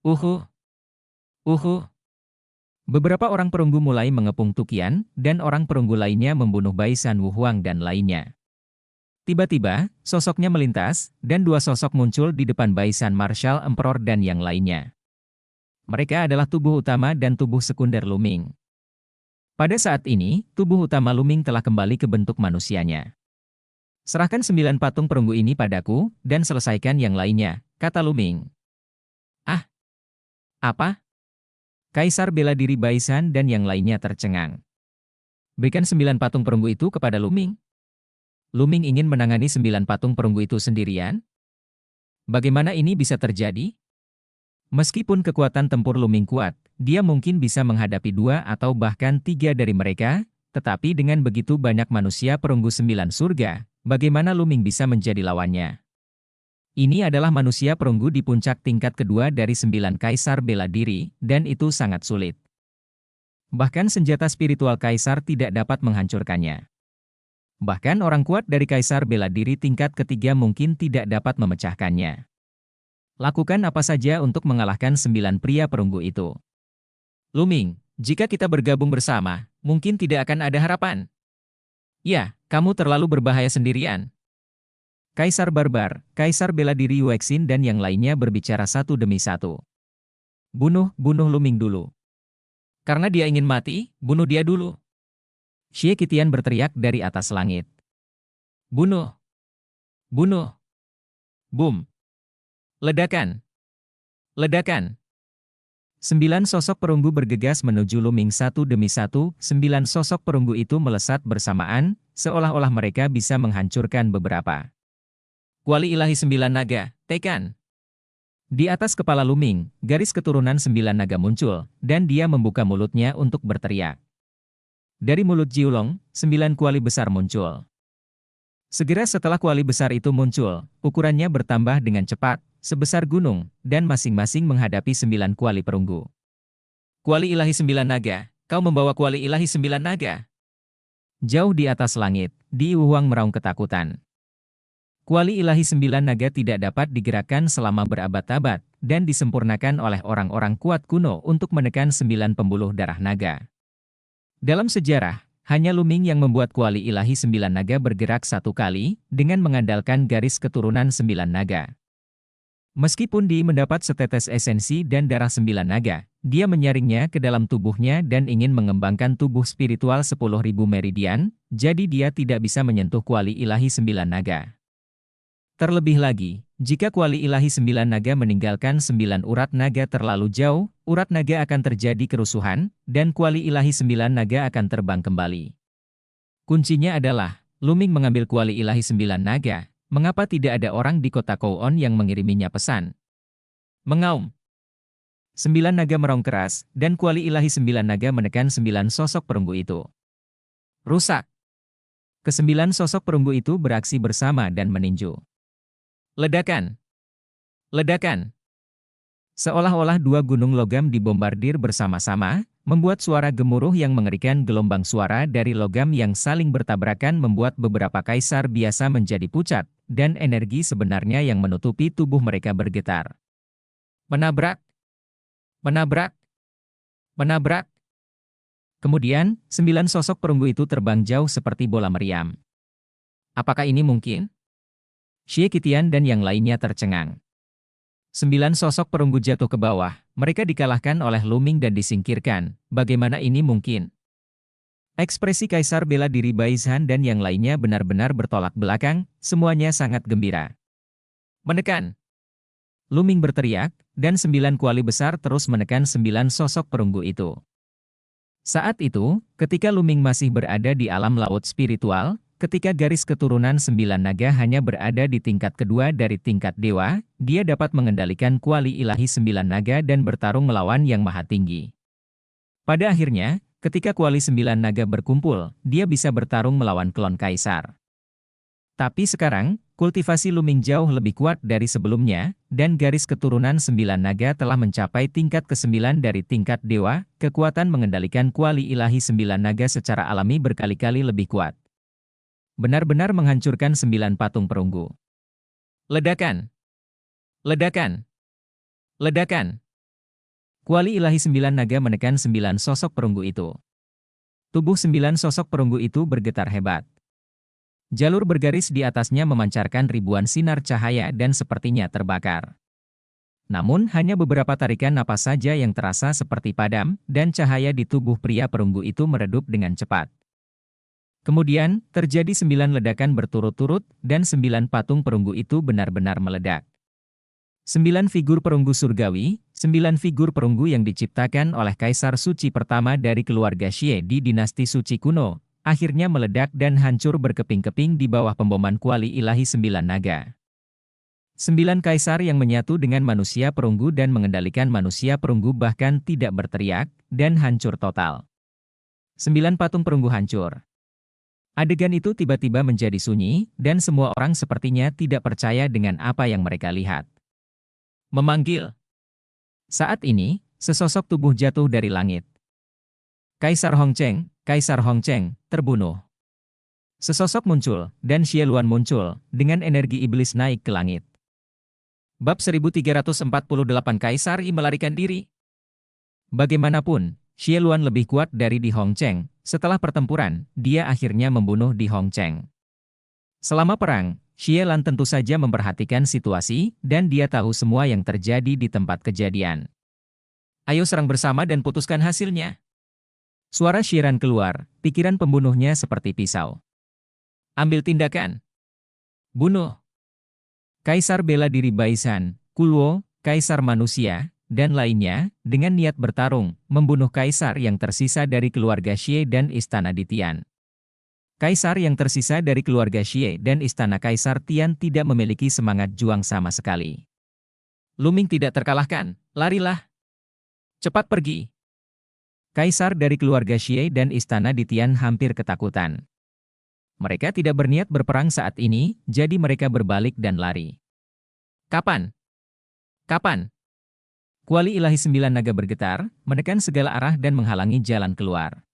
[SPEAKER 1] Uhu. Uhu. Beberapa orang perunggu mulai mengepung Tukian, dan orang perunggu lainnya membunuh Baisan Wuhuang dan lainnya. Tiba-tiba, sosoknya melintas, dan 2 sosok muncul di depan Baisan Marshal Emperor dan yang lainnya. Mereka adalah tubuh utama dan tubuh sekunder Luming. Pada saat ini, tubuh utama Luming telah kembali ke bentuk manusianya. Serahkan 9 patung perunggu ini padaku, dan selesaikan yang lainnya, kata Luming. Ah! Apa? Kaisar bela diri Baisan dan yang lainnya tercengang. Berikan 9 patung perunggu itu kepada Luming. Luming ingin menangani 9 patung perunggu itu sendirian? Bagaimana ini bisa terjadi? Meskipun kekuatan tempur Luming kuat, dia mungkin bisa menghadapi 2 atau bahkan 3 dari mereka, tetapi dengan begitu banyak manusia perunggu 9 surga, bagaimana Luming bisa menjadi lawannya? Ini adalah manusia perunggu di puncak tingkat kedua dari 9 kaisar bela diri, dan itu sangat sulit. Bahkan senjata spiritual kaisar tidak dapat menghancurkannya. Bahkan orang kuat dari kaisar bela diri tingkat ketiga mungkin tidak dapat memecahkannya. Lakukan apa saja untuk mengalahkan 9 pria perunggu itu. Luming, jika kita bergabung bersama, mungkin tidak akan ada harapan. Ya, kamu terlalu berbahaya sendirian. Kaisar Barbar, Kaisar bela diri Yuexin dan yang lainnya berbicara satu demi satu. Bunuh Luming dulu. Karena dia ingin mati, bunuh dia dulu. Xie Qitian berteriak dari atas langit. Bunuh! Bunuh! Boom! Ledakan! Ledakan! 9 sosok perunggu bergegas menuju Luming satu demi satu. 9 sosok perunggu itu melesat bersamaan, seolah-olah mereka bisa menghancurkan beberapa. Kuali ilahi 9 naga, tekan! Di atas kepala Luming, garis keturunan 9 naga muncul, dan dia membuka mulutnya untuk berteriak. Dari mulut Jiulong, 9 kuali besar muncul. Segera setelah kuali besar itu muncul, ukurannya bertambah dengan cepat, sebesar gunung, dan masing-masing menghadapi 9 kuali perunggu. Kuali ilahi 9 naga, kau membawa kuali ilahi 9 naga. Jauh di atas langit, Di Wuhuang meraung ketakutan. Kuali ilahi 9 naga tidak dapat digerakkan selama berabad-abad, dan disempurnakan oleh orang-orang kuat kuno untuk menekan 9 pembuluh darah naga. Dalam sejarah, hanya Luming yang membuat kuali ilahi 9 naga bergerak 1 kali, dengan mengandalkan garis keturunan 9 naga. Meskipun Di mendapat setetes esensi dan darah 9 naga, dia menyaringnya ke dalam tubuhnya dan ingin mengembangkan tubuh spiritual 10.000 meridian, jadi dia tidak bisa menyentuh kuali ilahi 9 naga. Terlebih lagi, jika kuali ilahi 9 naga meninggalkan 9 urat naga terlalu jauh, urat naga akan terjadi kerusuhan, dan kuali ilahi 9 naga akan terbang kembali. Kuncinya adalah, Luming mengambil kuali ilahi 9 naga, mengapa tidak ada orang di kota Kouon yang mengiriminya pesan? Mengaum. 9 naga meraung keras, dan kuali ilahi 9 naga menekan 9 sosok perunggu itu. Rusak. Ke-9 sosok perunggu itu beraksi bersama dan meninju. Ledakan. Ledakan. Seolah-olah 2 gunung logam dibombardir bersama-sama, membuat suara gemuruh yang mengerikan. Gelombang suara dari logam yang saling bertabrakan membuat beberapa kaisar biasa menjadi pucat, dan energi sebenarnya yang menutupi tubuh mereka bergetar. Menabrak, menabrak, menabrak. Kemudian, 9 sosok perunggu itu terbang jauh seperti bola meriam. Apakah ini mungkin? Xie Qitian dan yang lainnya tercengang. 9 sosok perunggu jatuh ke bawah, mereka dikalahkan oleh Lu Ming dan disingkirkan. Bagaimana ini mungkin? Ekspresi Kaisar bela diri Baizhan dan yang lainnya benar-benar bertolak belakang, semuanya sangat gembira. Menekan! Lu Ming berteriak, dan 9 kuali besar terus menekan 9 sosok perunggu itu. Saat itu, ketika Lu Ming masih berada di alam laut spiritual, ketika garis keturunan 9 naga hanya berada di tingkat kedua dari tingkat dewa, dia dapat mengendalikan kuali ilahi 9 naga dan bertarung melawan Yang Maha Tinggi. Pada akhirnya, ketika kuali 9 naga berkumpul, dia bisa bertarung melawan klon kaisar. Tapi sekarang, kultivasi Lu Ming jauh lebih kuat dari sebelumnya, dan garis keturunan 9 naga telah mencapai tingkat ke-9 dari tingkat dewa. Kekuatan mengendalikan kuali ilahi 9 naga secara alami berkali-kali lebih kuat. Benar-benar menghancurkan 9 patung perunggu. Ledakan! Ledakan! Ledakan! Kuali ilahi 9 naga menekan 9 sosok perunggu itu. Tubuh 9 sosok perunggu itu bergetar hebat. Jalur bergaris di atasnya memancarkan ribuan sinar cahaya dan sepertinya terbakar. Namun hanya beberapa tarikan napas saja yang terasa seperti padam, dan cahaya di tubuh pria perunggu itu meredup dengan cepat. Kemudian, terjadi 9 ledakan berturut-turut, dan 9 patung perunggu itu benar-benar meledak. 9 figur perunggu surgawi, 9 figur perunggu yang diciptakan oleh Kaisar Suci pertama dari keluarga Xie di dinasti Suci kuno, akhirnya meledak dan hancur berkeping-keping di bawah pemboman kuali ilahi 9 naga. 9 kaisar yang menyatu dengan manusia perunggu dan mengendalikan manusia perunggu bahkan tidak berteriak, dan hancur total. 9 patung perunggu hancur. Adegan itu tiba-tiba menjadi sunyi, dan semua orang sepertinya tidak percaya dengan apa yang mereka lihat. Memanggil. Saat ini, sesosok tubuh jatuh dari langit. Kaisar Hongcheng, Kaisar Hongcheng, terbunuh. Sesosok muncul, dan Xie Luan muncul, dengan energi iblis naik ke langit. Bab 1348 Kaisar Yi melarikan diri. Bagaimanapun, Xie Luan lebih kuat dari Di Hongcheng. Setelah pertempuran, dia akhirnya membunuh Di Hongcheng. Selama perang, Xie Lan tentu saja memperhatikan situasi, dan dia tahu semua yang terjadi di tempat kejadian. Ayo serang bersama dan putuskan hasilnya. Suara Xieran keluar, pikiran pembunuhnya seperti pisau. Ambil tindakan. Bunuh. Kaisar bela diri Baizhan, Kulwo, Kaisar manusia, dan lainnya, dengan niat bertarung, membunuh kaisar yang tersisa dari keluarga Xie dan istana di Tian. Kaisar yang tersisa dari keluarga Xie dan istana Kaisar Tian tidak memiliki semangat juang sama sekali. Lu Ming tidak terkalahkan, larilah. Cepat pergi. Kaisar dari keluarga Xie dan istana di Tian hampir ketakutan. Mereka tidak berniat berperang saat ini, jadi mereka berbalik dan lari. Kapan? Kapan? Kuali ilahi 9 naga bergetar, menekan segala arah dan menghalangi jalan keluar.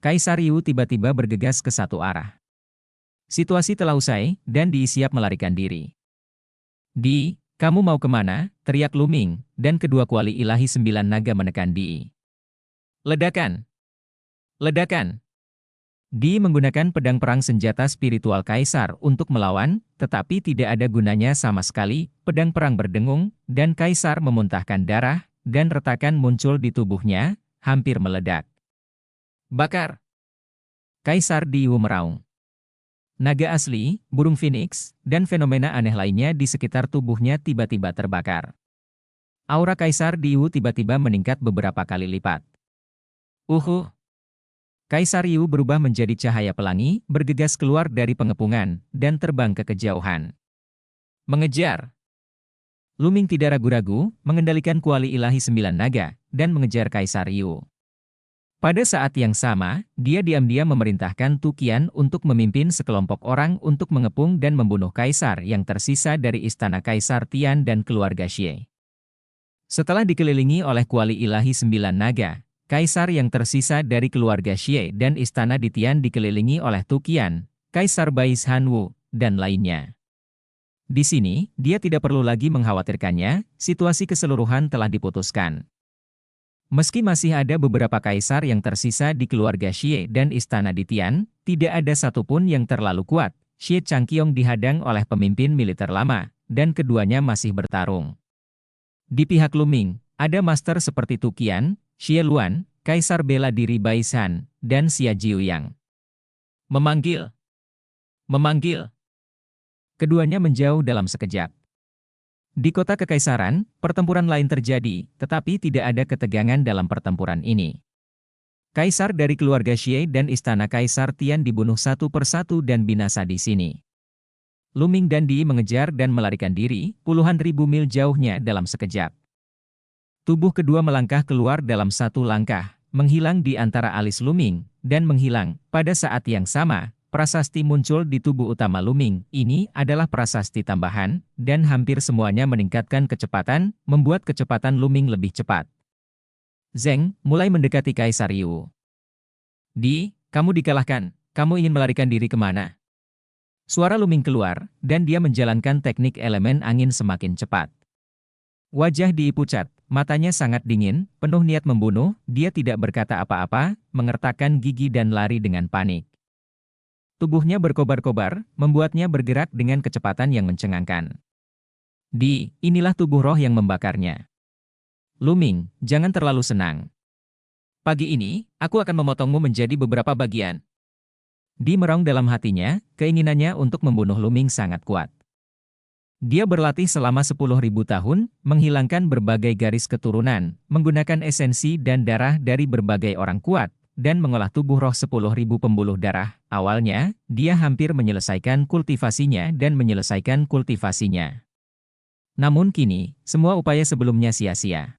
[SPEAKER 1] Kaisar Yu tiba-tiba bergegas ke satu arah. Situasi telah usai, dan Di siap melarikan diri. Di, kamu mau kemana? Teriak Lu Ming, dan kedua kuali ilahi 9 naga menekan Di. Ledakan! Ledakan! Di menggunakan pedang perang senjata spiritual Kaisar untuk melawan, tetapi tidak ada gunanya sama sekali. Pedang perang berdengung, dan Kaisar memuntahkan darah, dan retakan muncul di tubuhnya, hampir meledak. Bakar! Kaisar Di meraung. Naga asli, burung phoenix, dan fenomena aneh lainnya di sekitar tubuhnya tiba-tiba terbakar. Aura Kaisar Di tiba-tiba meningkat beberapa kali lipat. Kaisar Yu berubah menjadi cahaya pelangi, bergegas keluar dari pengepungan, dan terbang ke kejauhan. Mengejar. Lu Ming tidak ragu-ragu, mengendalikan kuali ilahi 9 naga, dan mengejar Kaisar Yu. Pada saat yang sama, dia diam-diam memerintahkan Tu Qian untuk memimpin sekelompok orang untuk mengepung dan membunuh kaisar yang tersisa dari istana Kaisar Tian dan keluarga Xie. Setelah dikelilingi oleh kuali ilahi 9 naga, kaisar yang tersisa dari keluarga Xie dan istana di Tian dikelilingi oleh Tu Qian, Kaisar Bais Hanwu, dan lainnya. Di sini, dia tidak perlu lagi mengkhawatirkannya, situasi keseluruhan telah diputuskan. Meski masih ada beberapa kaisar yang tersisa di keluarga Xie dan istana di Tian, tidak ada satupun yang terlalu kuat. Xie Changqiong dihadang oleh pemimpin militer lama, dan keduanya masih bertarung. Di pihak Luming, ada master seperti Tu Qian, Xie Luan, Kaisar Bela Diri Baisan, dan Xia Jiuyang. Memanggil. Memanggil. Keduanya menjauh dalam sekejap. Di kota kekaisaran, pertempuran lain terjadi, tetapi tidak ada ketegangan dalam pertempuran ini. Kaisar dari keluarga Xie dan istana Kaisar Tian dibunuh satu persatu dan binasa di sini. Luming dan Di mengejar dan melarikan diri, puluhan ribu mil jauhnya dalam sekejap. Tubuh kedua melangkah keluar dalam satu langkah, menghilang di antara alis Luming, dan menghilang. Pada saat yang sama, prasasti muncul di tubuh utama Luming. Ini adalah prasasti tambahan, dan hampir semuanya meningkatkan kecepatan, membuat kecepatan Luming lebih cepat. Zeng mulai mendekati Kaisar Yu. Di, kamu dikalahkan, kamu ingin melarikan diri kemana? Suara Luming keluar, dan dia menjalankan teknik elemen angin semakin cepat. Wajah Di pucat, matanya sangat dingin, penuh niat membunuh, dia tidak berkata apa-apa, mengertakkan gigi dan lari dengan panik. Tubuhnya berkobar-kobar, membuatnya bergerak dengan kecepatan yang mencengangkan. Di, inilah tubuh roh yang membakarnya. Luming, jangan terlalu senang. Pagi ini, aku akan memotongmu menjadi beberapa bagian. Di meraung dalam hatinya, keinginannya untuk membunuh Luming sangat kuat. Dia berlatih selama 10.000 tahun, menghilangkan berbagai garis keturunan, menggunakan esensi dan darah dari berbagai orang kuat, dan mengolah tubuh roh 10.000 pembuluh darah. Awalnya, dia hampir menyelesaikan kultivasinya dan menyelesaikan kultivasinya. Namun kini, semua upaya sebelumnya sia-sia.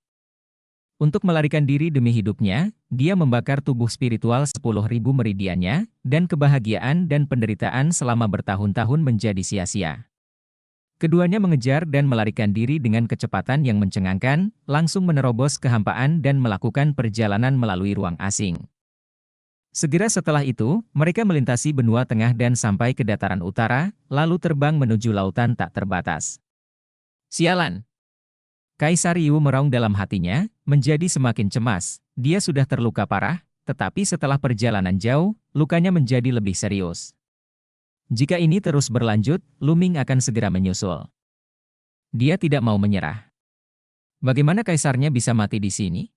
[SPEAKER 1] Untuk melarikan diri demi hidupnya, dia membakar tubuh spiritual 10.000 meridiannya, dan kebahagiaan dan penderitaan selama bertahun-tahun menjadi sia-sia. Keduanya mengejar dan melarikan diri dengan kecepatan yang mencengangkan, langsung menerobos kehampaan dan melakukan perjalanan melalui ruang asing. Segera setelah itu, mereka melintasi benua tengah dan sampai ke dataran utara, lalu terbang menuju lautan tak terbatas. Sialan! Kaisar Yu meraung dalam hatinya, menjadi semakin cemas. Dia sudah terluka parah, tetapi setelah perjalanan jauh, lukanya menjadi lebih serius. Jika ini terus berlanjut, Luming akan segera menyusul. Dia tidak mau menyerah. Bagaimana kaisarnya bisa mati di sini?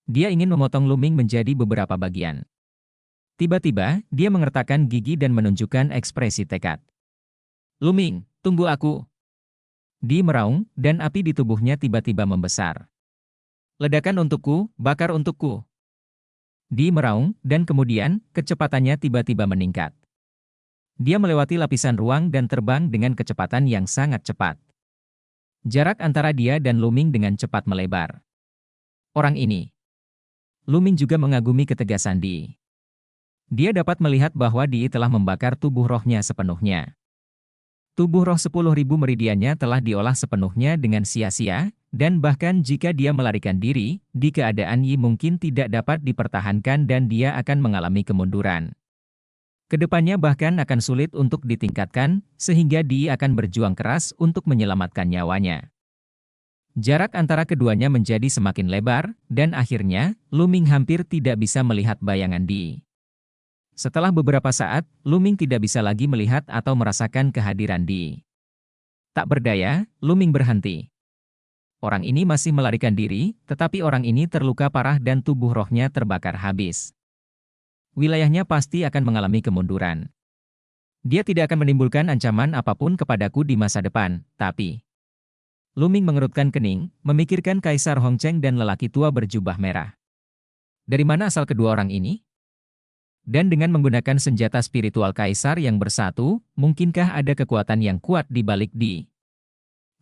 [SPEAKER 1] Dia ingin memotong Luming menjadi beberapa bagian. Tiba-tiba, dia mengertakkan gigi dan menunjukkan ekspresi tekad. Luming, tunggu aku. Di meraung, dan api di tubuhnya tiba-tiba membesar. Ledakan untukku, bakar untukku. Di meraung, dan kemudian, kecepatannya tiba-tiba meningkat. Dia melewati lapisan ruang dan terbang dengan kecepatan yang sangat cepat. Jarak antara dia dan Luming dengan cepat melebar. Orang ini. Luming juga mengagumi ketegasan Di. Dia dapat melihat bahwa Di telah membakar tubuh rohnya sepenuhnya. Tubuh roh 10.000 meridiannya telah diolah sepenuhnya dengan sia-sia, dan bahkan jika dia melarikan diri, di keadaan Yi mungkin tidak dapat dipertahankan dan dia akan mengalami kemunduran. Kedepannya bahkan akan sulit untuk ditingkatkan, sehingga Di akan berjuang keras untuk menyelamatkan nyawanya. Jarak antara keduanya menjadi semakin lebar, dan akhirnya, Luming hampir tidak bisa melihat bayangan Di. Setelah beberapa saat, Luming tidak bisa lagi melihat atau merasakan kehadiran Di. Tak berdaya, Luming berhenti. Orang ini masih melarikan diri, tetapi orang ini terluka parah dan tubuh rohnya terbakar habis. Wilayahnya pasti akan mengalami kemunduran. Dia tidak akan menimbulkan ancaman apapun kepadaku di masa depan, tapi... Luming mengerutkan kening, memikirkan Kaisar Hongcheng dan lelaki tua berjubah merah. Dari mana asal kedua orang ini? Dan dengan menggunakan senjata spiritual Kaisar yang bersatu, mungkinkah ada kekuatan yang kuat di balik Di?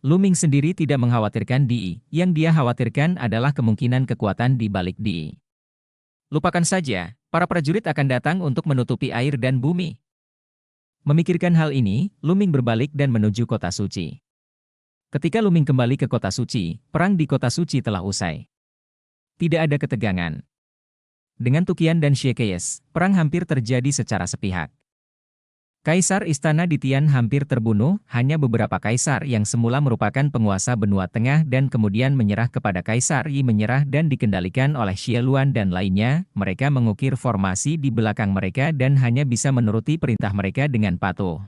[SPEAKER 1] Luming sendiri tidak mengkhawatirkan Di, yang dia khawatirkan adalah kemungkinan kekuatan di balik Di. Lupakan saja, para prajurit akan datang untuk menutupi air dan bumi. Memikirkan hal ini, Luming berbalik dan menuju kota suci. Ketika Luming kembali ke kota suci, perang di kota suci telah usai. Tidak ada ketegangan. Dengan Tukian dan Xie, perang hampir terjadi secara sepihak. Kaisar Istana di Tian hampir terbunuh, hanya beberapa kaisar yang semula merupakan penguasa benua tengah dan kemudian menyerah kepada Kaisar Yi menyerah dan dikendalikan oleh Xie Luan dan lainnya, mereka mengukir formasi di belakang mereka dan hanya bisa menuruti perintah mereka dengan patuh.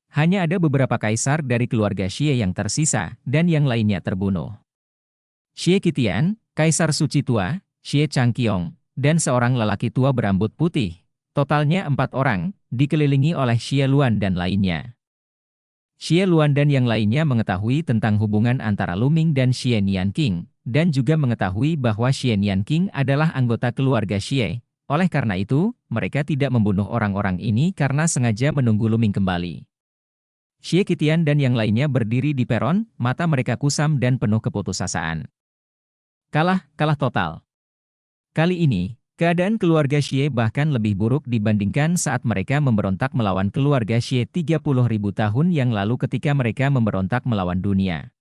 [SPEAKER 1] Hanya ada beberapa kaisar dari keluarga Xie yang tersisa, dan yang lainnya terbunuh. Xie Qitian, Kaisar Suci Tua, Xie Changqiong, dan seorang lelaki tua berambut putih. Totalnya 4 orang, dikelilingi oleh Xie Luan dan lainnya. Xie Luan dan yang lainnya mengetahui tentang hubungan antara Luming dan Xie Nianqing, dan juga mengetahui bahwa Xie Nianqing adalah anggota keluarga Xie. Oleh karena itu, mereka tidak membunuh orang-orang ini karena sengaja menunggu Luming kembali. Xie Qitian dan yang lainnya berdiri di peron, mata mereka kusam dan penuh keputusasaan. Kalah total. Kali ini, keadaan keluarga Xie bahkan lebih buruk dibandingkan saat mereka memberontak melawan keluarga Xie 30.000 tahun yang lalu ketika mereka memberontak melawan dunia.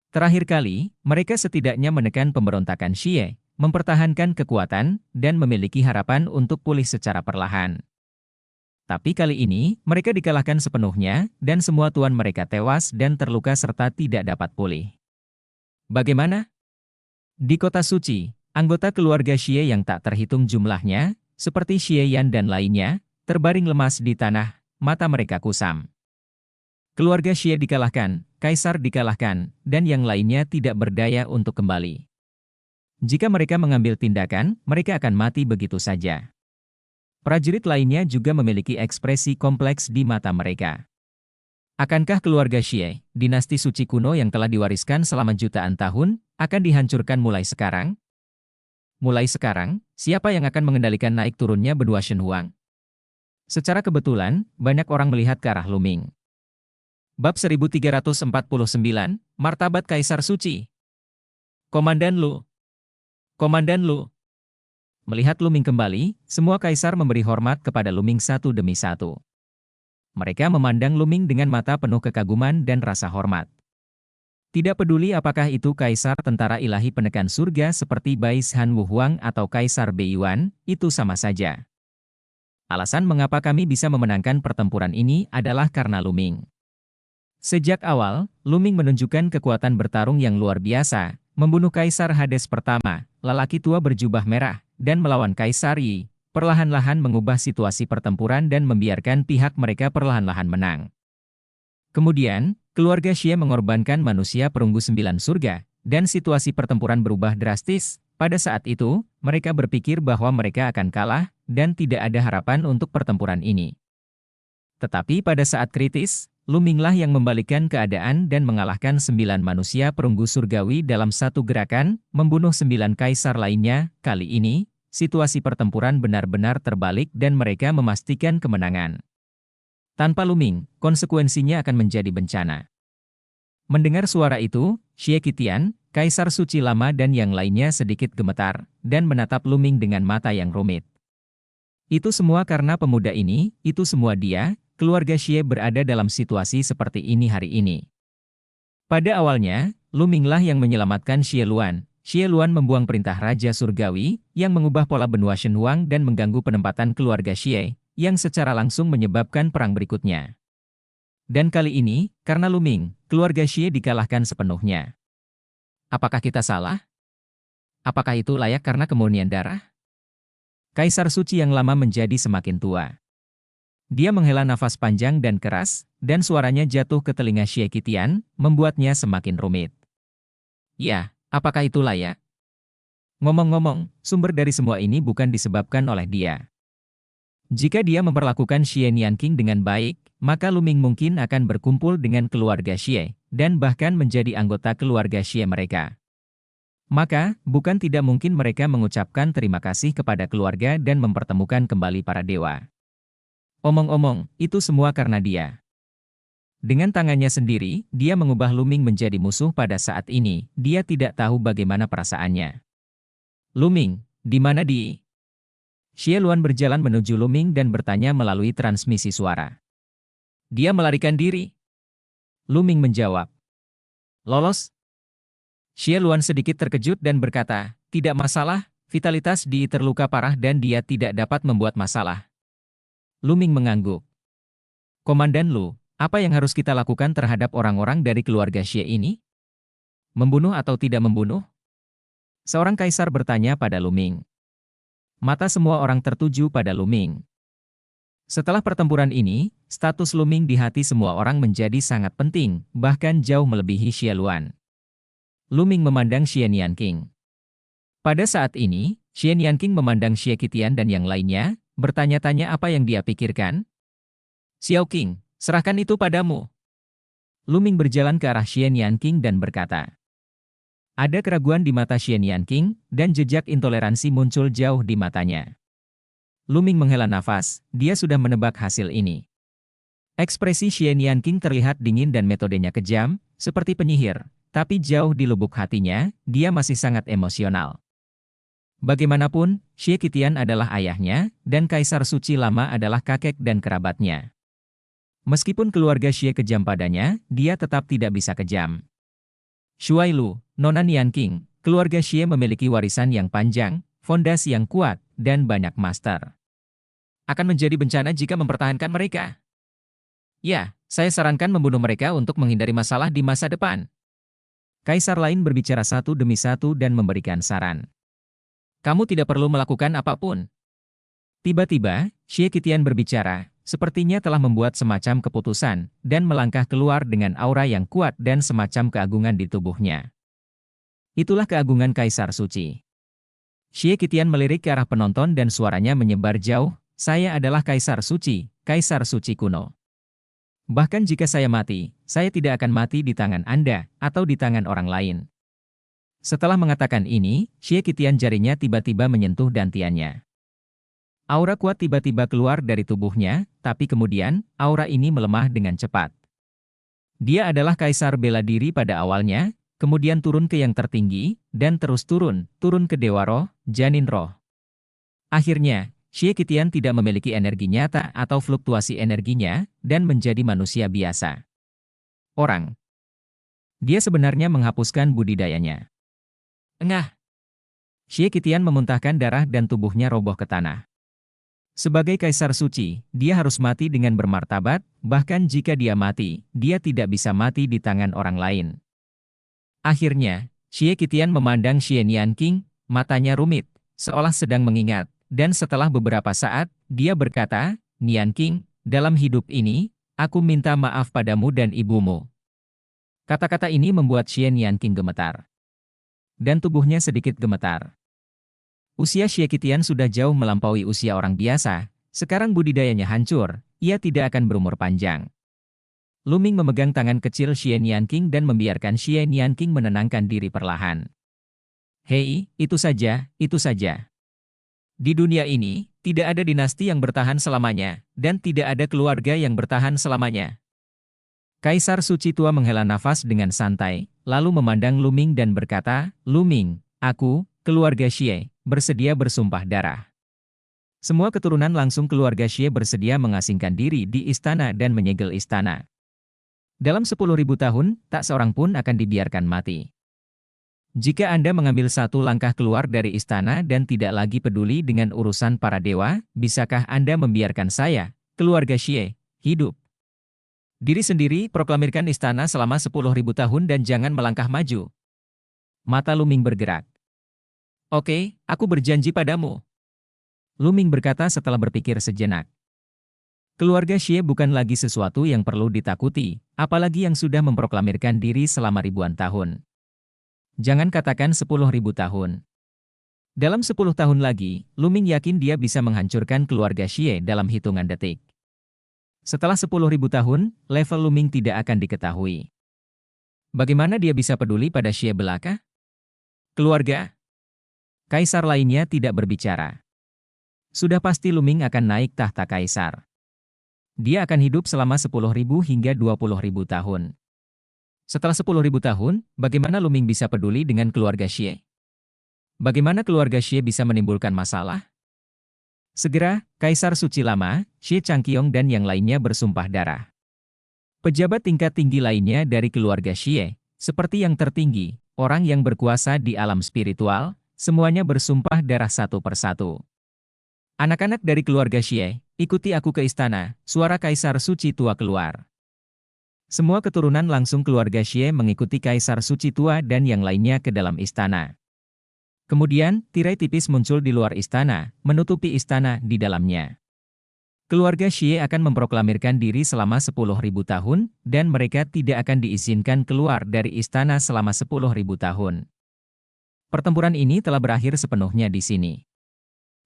[SPEAKER 1] Terakhir kali, mereka setidaknya menekan pemberontakan Xie, mempertahankan kekuatan, dan memiliki harapan untuk pulih secara perlahan. Tapi kali ini, mereka dikalahkan sepenuhnya, dan semua tuan mereka tewas dan terluka serta tidak dapat pulih. Bagaimana? Di kota suci, anggota keluarga Xie yang tak terhitung jumlahnya, seperti Xie Yan dan lainnya, terbaring lemas di tanah, mata mereka kusam. Keluarga Xie dikalahkan, kaisar dikalahkan, dan yang lainnya tidak berdaya untuk kembali. Jika mereka mengambil tindakan, mereka akan mati begitu saja. Prajurit lainnya juga memiliki ekspresi kompleks di mata mereka. Akankah keluarga Xie, dinasti suci kuno yang telah diwariskan selama jutaan tahun, akan dihancurkan mulai sekarang? Mulai sekarang, siapa yang akan mengendalikan naik turunnya benua Shenhuang? Secara kebetulan, banyak orang melihat ke arah Luming. Bab 1349, Martabat Kaisar Suci. Komandan Lu. Komandan Lu. Melihat Luming kembali, semua kaisar memberi hormat kepada Luming satu demi satu. Mereka memandang Luming dengan mata penuh kekaguman dan rasa hormat. Tidak peduli apakah itu kaisar tentara ilahi penekan surga seperti Bais Han Wuhuang atau Kaisar Beiyuan, itu sama saja. Alasan mengapa kami bisa memenangkan pertempuran ini adalah karena Luming. Sejak awal, Luming menunjukkan kekuatan bertarung yang luar biasa, membunuh Kaisar Hades pertama, lelaki tua berjubah merah, dan melawan Kaisar Yi, perlahan-lahan mengubah situasi pertempuran dan membiarkan pihak mereka perlahan-lahan menang. Kemudian, keluarga Xie mengorbankan manusia perunggu 9 surga, dan situasi pertempuran berubah drastis. Pada saat itu, mereka berpikir bahwa mereka akan kalah, dan tidak ada harapan untuk pertempuran ini. Tetapi pada saat kritis, Luminglah yang membalikkan keadaan dan mengalahkan 9 manusia perunggu surgawi dalam satu gerakan, membunuh 9 kaisar lainnya. Kali ini, situasi pertempuran benar-benar terbalik dan mereka memastikan kemenangan. Tanpa Luming, konsekuensinya akan menjadi bencana. Mendengar suara itu, Xie Qitian, Kaisar Suci Lama dan yang lainnya sedikit gemetar, dan menatap Luming dengan mata yang rumit. Itu semua karena pemuda ini, itu semua dia. Keluarga Xie berada dalam situasi seperti ini hari ini. Pada awalnya, Luminglah yang menyelamatkan Xie Luan. Xie Luan membuang perintah Raja Surgawi, yang mengubah pola benua Shenhuang dan mengganggu penempatan keluarga Xie, yang secara langsung menyebabkan perang berikutnya. Dan kali ini, karena Luming, keluarga Xie dikalahkan sepenuhnya. Apakah kita salah? Apakah itu layak karena kemurnian darah? Kaisar Suci yang lama menjadi semakin tua. Dia menghela nafas panjang dan keras, dan suaranya jatuh ke telinga Xie Qitian, membuatnya semakin rumit. Ya, apakah itu layak? Ngomong-ngomong, sumber dari semua ini bukan disebabkan oleh dia. Jika dia memperlakukan Xie Nianqing dengan baik, maka Luming mungkin akan berkumpul dengan keluarga Xie, dan bahkan menjadi anggota keluarga Xie mereka. Maka, bukan tidak mungkin mereka mengucapkan terima kasih kepada keluarga dan mempertemukan kembali para dewa. Omong-omong, itu semua karena dia. Dengan tangannya sendiri, dia mengubah Luming menjadi musuh pada saat ini. Dia tidak tahu bagaimana perasaannya. Luming, di mana di? Xie Luan berjalan menuju Luming dan bertanya melalui transmisi suara. Dia melarikan diri. Luming menjawab. Lolos? Xie Luan sedikit terkejut dan berkata, tidak masalah, vitalitas Di terluka parah dan dia tidak dapat membuat masalah. Lu Ming mengangguk. Komandan Lu, apa yang harus kita lakukan terhadap orang-orang dari keluarga Xie ini? Membunuh atau tidak membunuh? Seorang kaisar bertanya pada Lu Ming. Mata semua orang tertuju pada Lu Ming. Setelah pertempuran ini, status Lu Ming di hati semua orang menjadi sangat penting, bahkan jauh melebihi Xie Luan. Lu Ming memandang Xie Nianqing. Pada saat ini, Xie Nianqing memandang Xie Qitian dan yang lainnya, bertanya-tanya apa yang dia pikirkan. Xiao Qing, serahkan itu padamu. Lu Ming berjalan ke arah Xie Nianqing dan berkata. Ada keraguan di mata Xie Nianqing, dan jejak intoleransi muncul jauh di matanya. Lu Ming menghela nafas, dia sudah menebak hasil ini. Ekspresi Xie Nianqing terlihat dingin dan metodenya kejam, seperti penyihir. Tapi jauh di lubuk hatinya, dia masih sangat emosional. Bagaimanapun, Xie Qitian adalah ayahnya, dan Kaisar Suci Lama adalah kakek dan kerabatnya. Meskipun keluarga Xie kejam padanya, dia tetap tidak bisa kejam. Shuai Lu, Nona Nianqing, keluarga Xie memiliki warisan yang panjang, fondasi yang kuat, dan banyak master. Akan menjadi bencana jika mempertahankan mereka. Ya, saya sarankan membunuh mereka untuk menghindari masalah di masa depan. Kaisar lain berbicara satu demi satu dan memberikan saran. Kamu tidak perlu melakukan apapun. Tiba-tiba, Xie Qitian berbicara, sepertinya telah membuat semacam keputusan, dan melangkah keluar dengan aura yang kuat dan semacam keagungan di tubuhnya. Itulah keagungan Kaisar Suci. Xie Qitian melirik ke arah penonton dan suaranya menyebar jauh, saya adalah Kaisar Suci kuno. Bahkan jika saya mati, saya tidak akan mati di tangan Anda, atau di tangan orang lain. Setelah mengatakan ini, Xie Qitian jarinya tiba-tiba menyentuh dantiannya. Aura kuat tiba-tiba keluar dari tubuhnya, tapi kemudian, aura ini melemah dengan cepat. Dia adalah kaisar bela diri pada awalnya, kemudian turun ke yang tertinggi, dan terus turun ke Dewa Roh, Janin Roh. Akhirnya, Xie Qitian tidak memiliki energi nyata atau fluktuasi energinya, dan menjadi manusia biasa. Orang. Dia sebenarnya menghapuskan budidayanya. Engah. Xie Qitian memuntahkan darah dan tubuhnya roboh ke tanah. Sebagai Kaisar Suci, dia harus mati dengan bermartabat, bahkan jika dia mati, dia tidak bisa mati di tangan orang lain. Akhirnya, Xie Qitian memandang Xie Nianqing, matanya rumit, seolah sedang mengingat. Dan setelah beberapa saat, dia berkata, Nianqing, dalam hidup ini, aku minta maaf padamu dan ibumu. Kata-kata ini membuat Xie Nianqing gemetar. Dan tubuhnya sedikit gemetar. Usia Xie Qitian sudah jauh melampaui usia orang biasa, sekarang budidayanya hancur, ia tidak akan berumur panjang. Lu Ming memegang tangan kecil Xie Nianqing dan membiarkan Xie Nianqing menenangkan diri perlahan. Hei, itu saja, itu saja. Di dunia ini, tidak ada dinasti yang bertahan selamanya, dan tidak ada keluarga yang bertahan selamanya. Kaisar Suci Tua menghela nafas dengan santai, lalu memandang Lu Ming dan berkata, Lu Ming, aku, keluarga Xie, bersedia bersumpah darah. Semua keturunan langsung keluarga Xie bersedia mengasingkan diri di istana dan menyegel istana. Dalam 10.000 tahun, tak seorang pun akan dibiarkan mati. Jika Anda mengambil satu langkah keluar dari istana dan tidak lagi peduli dengan urusan para dewa, bisakah Anda membiarkan saya, keluarga Xie, hidup? Diri sendiri, proklamirkan istana selama 10.000 tahun dan jangan melangkah maju. Mata Lu Ming bergerak. Oke, aku berjanji padamu. Lu Ming berkata setelah berpikir sejenak. Keluarga Xie bukan lagi sesuatu yang perlu ditakuti, apalagi yang sudah memproklamirkan diri selama ribuan tahun. Jangan katakan 10.000 tahun. Dalam 10 tahun lagi, Lu Ming yakin dia bisa menghancurkan keluarga Xie dalam hitungan detik. Setelah 10.000 tahun, level Lu Ming tidak akan diketahui. Bagaimana dia bisa peduli pada Xie belaka? Keluarga? Kaisar lainnya tidak berbicara. Sudah pasti Lu Ming akan naik tahta kaisar. Dia akan hidup selama 10.000 hingga 20.000 tahun. Setelah 10.000 tahun, bagaimana Lu Ming bisa peduli dengan keluarga Xie? Bagaimana keluarga Xie bisa menimbulkan masalah? Segera, Kaisar Suci Lama, Xie Changqiong dan yang lainnya bersumpah darah. Pejabat tingkat tinggi lainnya dari keluarga Xie, Seperti yang tertinggi, orang yang berkuasa di alam spiritual, semuanya bersumpah darah satu persatu. Anak-anak dari keluarga Xie, ikuti aku ke istana, suara Kaisar Suci Tua keluar. Semua keturunan langsung keluarga Xie mengikuti Kaisar Suci Tua dan yang lainnya ke dalam istana. Kemudian, tirai tipis muncul di luar istana, menutupi istana di dalamnya. Keluarga Xie akan memproklamirkan diri selama 10.000 tahun, dan mereka tidak akan diizinkan keluar dari istana selama 10.000 tahun. Pertempuran ini telah berakhir sepenuhnya di sini.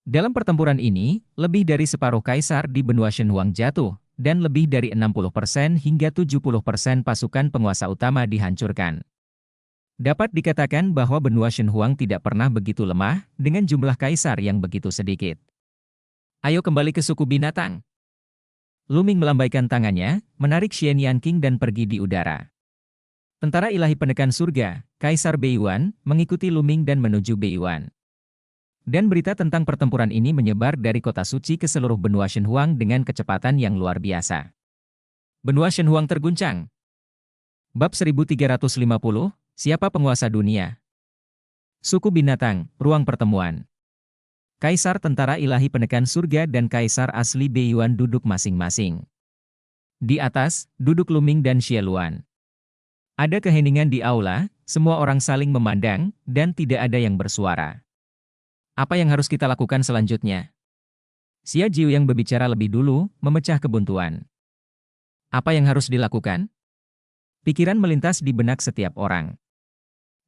[SPEAKER 1] Dalam pertempuran ini, lebih dari separuh kaisar di benua Shenhuang jatuh, dan lebih dari 60% hingga 70% pasukan penguasa utama dihancurkan. Dapat dikatakan bahwa benua Shenhuang tidak pernah begitu lemah, dengan jumlah kaisar yang begitu sedikit. Ayo kembali ke suku binatang. Lu Ming melambaikan tangannya, menarik Xian Yanqing dan pergi di udara. Tentara ilahi penekan surga, Kaisar Beiyuan, mengikuti Lu Ming dan menuju Beiyuan. Dan berita tentang pertempuran ini menyebar dari kota suci ke seluruh benua Shenhuang dengan kecepatan yang luar biasa. Benua Shenhuang terguncang. Bab 1350, siapa penguasa dunia? Suku binatang, ruang pertemuan. Kaisar tentara ilahi penekan surga dan Kaisar asli Beiyuan duduk masing-masing. Di atas, duduk Lu Ming dan Xie Luan. Ada keheningan di aula, semua orang saling memandang, dan tidak ada yang bersuara. Apa yang harus kita lakukan selanjutnya? Xia Jiu yang berbicara lebih dulu, memecah kebuntuan. Apa yang harus dilakukan? Pikiran melintas di benak setiap orang.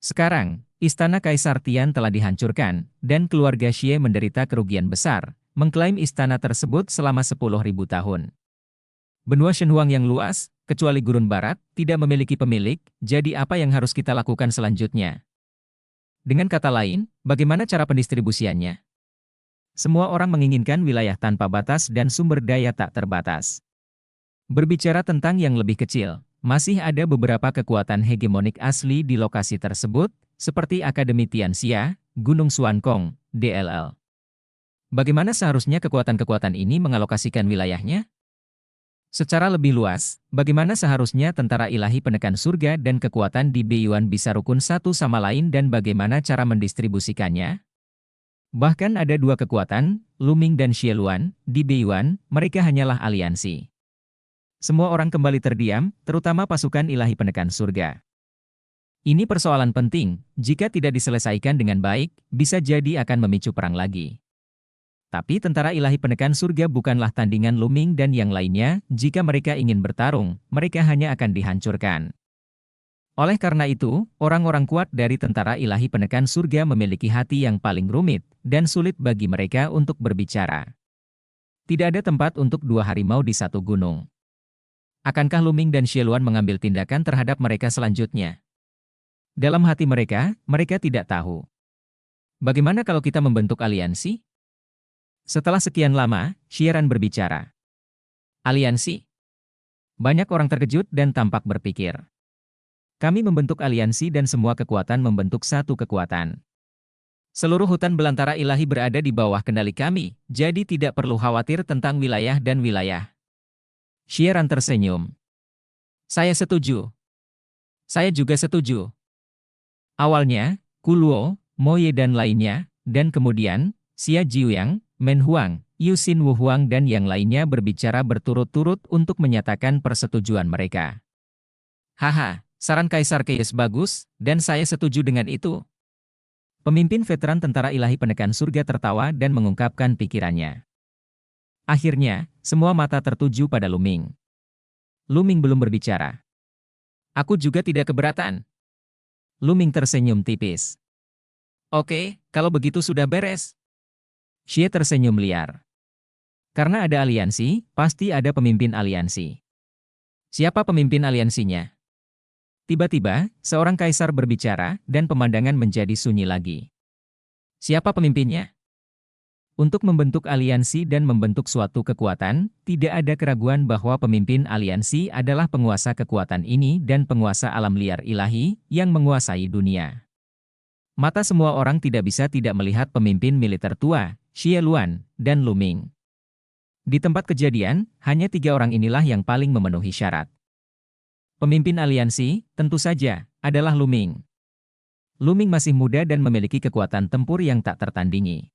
[SPEAKER 1] Sekarang, Istana Kaisar Tian telah dihancurkan, dan keluarga Xie menderita kerugian besar, mengklaim istana tersebut selama 10.000 tahun. Benua Shenhuang yang luas, kecuali gurun barat, tidak memiliki pemilik, jadi apa yang harus kita lakukan selanjutnya? Dengan kata lain, bagaimana cara pendistribusiannya? Semua orang menginginkan wilayah tanpa batas dan sumber daya tak terbatas. Berbicara tentang yang lebih kecil, masih ada beberapa kekuatan hegemonik asli di lokasi tersebut, seperti Akademi Tianxia, Gunung Xuankong, DLL. Bagaimana seharusnya kekuatan-kekuatan ini mengalokasikan wilayahnya? Secara lebih luas, bagaimana seharusnya tentara ilahi penekan surga dan kekuatan di Beiyuan bisa rukun satu sama lain dan bagaimana cara mendistribusikannya? Bahkan ada dua kekuatan, Lu Ming dan Xie Luan, di Beiyuan, mereka hanyalah aliansi. Semua orang kembali terdiam, terutama pasukan ilahi penekan surga. Ini persoalan penting, jika tidak diselesaikan dengan baik, bisa jadi akan memicu perang lagi. Tapi tentara ilahi penekan surga bukanlah tandingan Lu Ming dan yang lainnya, jika mereka ingin bertarung, mereka hanya akan dihancurkan. Oleh karena itu, orang-orang kuat dari tentara ilahi penekan surga memiliki hati yang paling rumit, dan sulit bagi mereka untuk berbicara. Tidak ada tempat untuk dua harimau di satu gunung. Akankah Lu Ming dan Xie Luan mengambil tindakan terhadap mereka selanjutnya? Dalam hati mereka, mereka tidak tahu. Bagaimana kalau kita membentuk aliansi? Setelah sekian lama, Xieran berbicara. Aliansi? Banyak orang terkejut dan tampak berpikir. Kami membentuk aliansi dan semua kekuatan membentuk satu kekuatan. Seluruh hutan belantara ilahi berada di bawah kendali kami, jadi tidak perlu khawatir tentang wilayah dan wilayah. Xieran tersenyum. Saya setuju. Saya juga setuju. Awalnya, Kuluo, Moye dan lainnya, dan kemudian, Xia Jiuyang, Men Huang, Yusin Wu Huang dan yang lainnya berbicara berturut-turut untuk menyatakan persetujuan mereka. Haha, saran Kaisar Keyes bagus, dan saya setuju dengan itu. Pemimpin veteran tentara ilahi penekan surga tertawa dan mengungkapkan pikirannya. Akhirnya, semua mata tertuju pada Lu Ming. Lu Ming belum berbicara. Aku juga tidak keberatan. Lu Ming tersenyum tipis. Oke, kalau begitu sudah beres. Xie tersenyum liar. Karena ada aliansi, pasti ada pemimpin aliansi. Siapa pemimpin aliansinya? Tiba-tiba, seorang kaisar berbicara, dan pemandangan menjadi sunyi lagi. Siapa pemimpinnya? Untuk membentuk aliansi dan membentuk suatu kekuatan, tidak ada keraguan bahwa pemimpin aliansi adalah penguasa kekuatan ini dan penguasa alam liar ilahi yang menguasai dunia. Mata semua orang tidak bisa tidak melihat pemimpin militer tua, Xie Luan, dan Lu Ming. Di tempat kejadian, hanya 3 orang inilah yang paling memenuhi syarat. Pemimpin aliansi, tentu saja, adalah Luming. Luming masih muda dan memiliki kekuatan tempur yang tak tertandingi.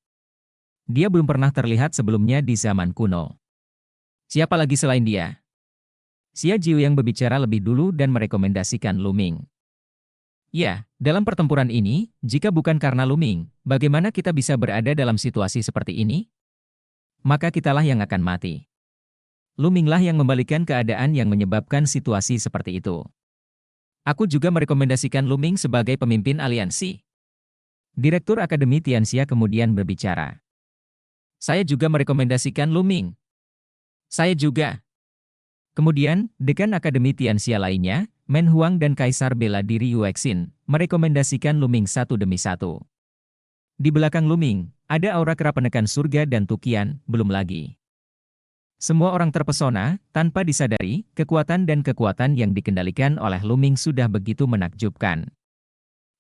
[SPEAKER 1] Dia belum pernah terlihat sebelumnya di zaman kuno. Siapa lagi selain dia? Xia Jiu yang berbicara lebih dulu dan merekomendasikan Luming. Ya, dalam pertempuran ini, jika bukan karena Luming, bagaimana kita bisa berada dalam situasi seperti ini? Maka kitalah yang akan mati. Luminglah yang membalikan keadaan yang menyebabkan situasi seperti itu. Aku juga merekomendasikan Luming sebagai pemimpin aliansi. Direktur Akademi Tianxia kemudian berbicara. Saya juga merekomendasikan Luming. Saya juga. Kemudian, Dekan Akademi Tianxia lainnya, Men Huang dan Kaisar Bela Diri Yuexin, merekomendasikan Luming satu demi satu. Di belakang Luming, ada aura kera penekan surga dan Tukian, belum lagi. Semua orang terpesona, tanpa disadari, kekuatan dan kekuatan yang dikendalikan oleh Luming sudah begitu menakjubkan.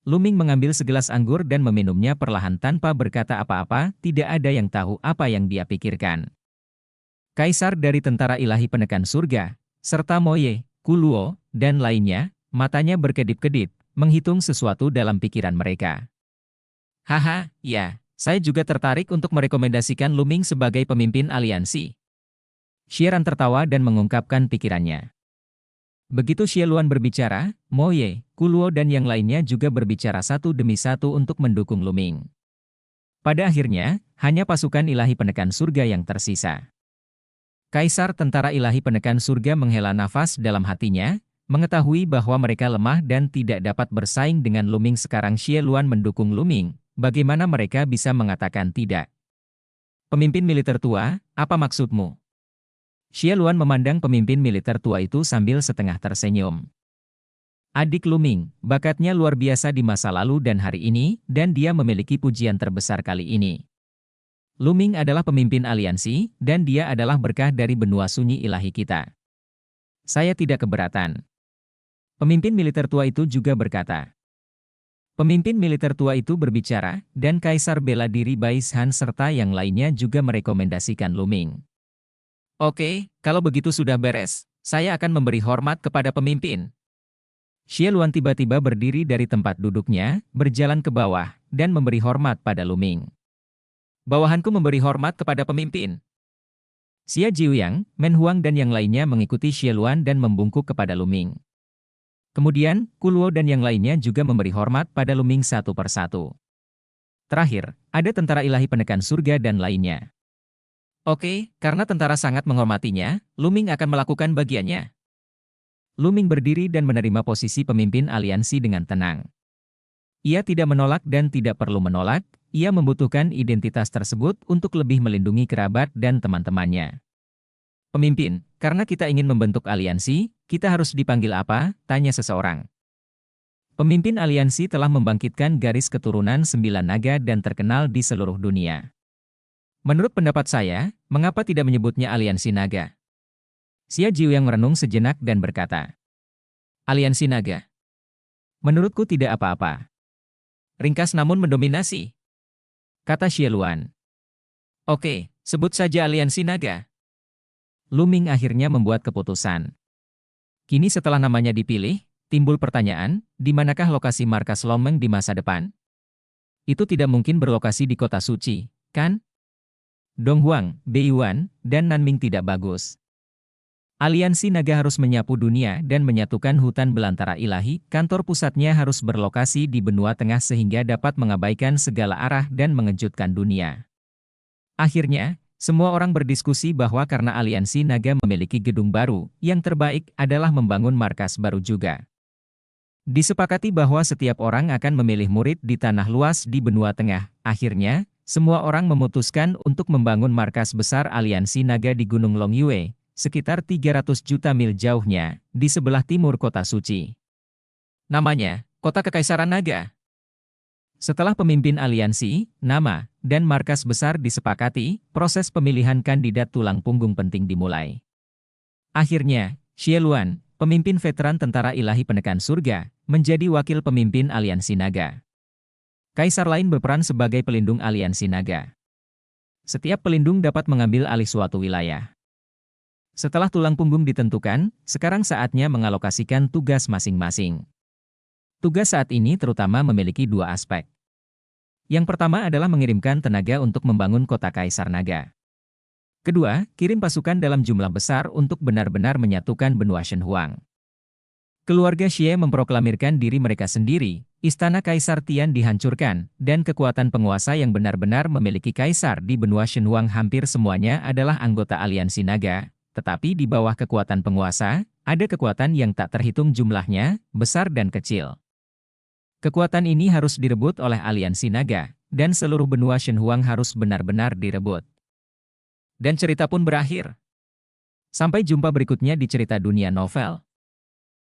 [SPEAKER 1] Luming mengambil segelas anggur dan meminumnya perlahan tanpa berkata apa-apa, tidak ada yang tahu apa yang dia pikirkan. Kaisar dari tentara ilahi penekan surga, serta Moye, Kuluo, dan lainnya, matanya berkedip-kedip, menghitung sesuatu dalam pikiran mereka. Haha, ya, saya juga tertarik untuk merekomendasikan Luming sebagai pemimpin aliansi. Xieran tertawa dan mengungkapkan pikirannya. Begitu Xie Luan berbicara, Moye, Kuluo dan yang lainnya juga berbicara satu demi satu untuk mendukung Luming. Pada akhirnya, hanya pasukan ilahi penekan surga yang tersisa. Kaisar tentara ilahi penekan surga menghela nafas dalam hatinya, mengetahui bahwa mereka lemah dan tidak dapat bersaing dengan Luming. Sekarang Xie Luan mendukung Luming, bagaimana mereka bisa mengatakan tidak? Pemimpin militer tua, apa maksudmu? Xie Luan memandang pemimpin militer tua itu sambil setengah tersenyum. Adik Luming, bakatnya luar biasa di masa lalu dan hari ini, dan dia memiliki pujian terbesar kali ini. Luming adalah pemimpin aliansi, dan dia adalah berkah dari benua sunyi ilahi kita. Saya tidak keberatan. Pemimpin militer tua itu juga berkata. Pemimpin militer tua itu berbicara, dan Kaisar Bela Diri Bais Han serta yang lainnya juga merekomendasikan Luming. Oke, kalau begitu sudah beres, saya akan memberi hormat kepada pemimpin. Xie Luan tiba-tiba berdiri dari tempat duduknya, berjalan ke bawah, dan memberi hormat pada Luming. Bawahanku memberi hormat kepada pemimpin. Xia Jiuyang, Men Huang dan yang lainnya mengikuti Xie Luan dan membungkuk kepada Luming. Kemudian, Kuluo dan yang lainnya juga memberi hormat pada Luming satu persatu. Terakhir, ada tentara ilahi penekan surga dan lainnya. Oke, karena tentara sangat menghormatinya, Luming akan melakukan bagiannya. Luming berdiri dan menerima posisi pemimpin aliansi dengan tenang. Ia tidak menolak dan tidak perlu menolak, ia membutuhkan identitas tersebut untuk lebih melindungi kerabat dan teman-temannya. Pemimpin, karena kita ingin membentuk aliansi, kita harus dipanggil apa? Tanya seseorang. Pemimpin aliansi telah membangkitkan garis keturunan 9 naga dan terkenal di seluruh dunia. Menurut pendapat saya, mengapa tidak menyebutnya aliansi naga? Xia Jiu yang merenung sejenak dan berkata, aliansi naga. Menurutku tidak apa-apa. Ringkas namun mendominasi. Kata Xie Luan. Oke, sebut saja aliansi naga. Luming akhirnya membuat keputusan. Kini setelah namanya dipilih, timbul pertanyaan, di manakah lokasi markas Lomeng di masa depan? Itu tidak mungkin berlokasi di kota suci, kan? Dong Huang, Beiyuan, dan Nanming tidak bagus. Aliansi naga harus menyapu dunia dan menyatukan hutan belantara ilahi, kantor pusatnya harus berlokasi di benua tengah sehingga dapat mengabaikan segala arah dan mengejutkan dunia. Akhirnya, semua orang berdiskusi bahwa karena aliansi naga memiliki gedung baru, yang terbaik adalah membangun markas baru juga. Disepakati bahwa setiap orang akan memilih murid di tanah luas di benua tengah. Akhirnya, semua orang memutuskan untuk membangun markas besar aliansi naga di Gunung Longyue, sekitar 300 juta mil jauhnya, di sebelah timur kota suci. Namanya, Kota Kekaisaran Naga. Setelah pemimpin aliansi, nama, dan markas besar disepakati, proses pemilihan kandidat tulang punggung penting dimulai. Akhirnya, Xie Luan, pemimpin veteran tentara ilahi penekan surga, menjadi wakil pemimpin aliansi naga. Kaisar lain berperan sebagai pelindung aliansi naga. Setiap pelindung dapat mengambil alih suatu wilayah. Setelah tulang punggung ditentukan, sekarang saatnya mengalokasikan tugas masing-masing. Tugas saat ini terutama memiliki dua aspek. Yang pertama adalah mengirimkan tenaga untuk membangun kota Kaisar Naga. Kedua, kirim pasukan dalam jumlah besar untuk benar-benar menyatukan benua Shenhuang. Keluarga Xie memproklamirkan diri mereka sendiri, istana Kaisar Tian dihancurkan, dan kekuatan penguasa yang benar-benar memiliki kaisar di benua Shenhuang hampir semuanya adalah anggota aliansi naga, tetapi di bawah kekuatan penguasa, ada kekuatan yang tak terhitung jumlahnya, besar dan kecil. Kekuatan ini harus direbut oleh aliansi naga, dan seluruh benua Shenhuang harus benar-benar direbut. Dan cerita pun berakhir. Sampai jumpa berikutnya di cerita dunia novel.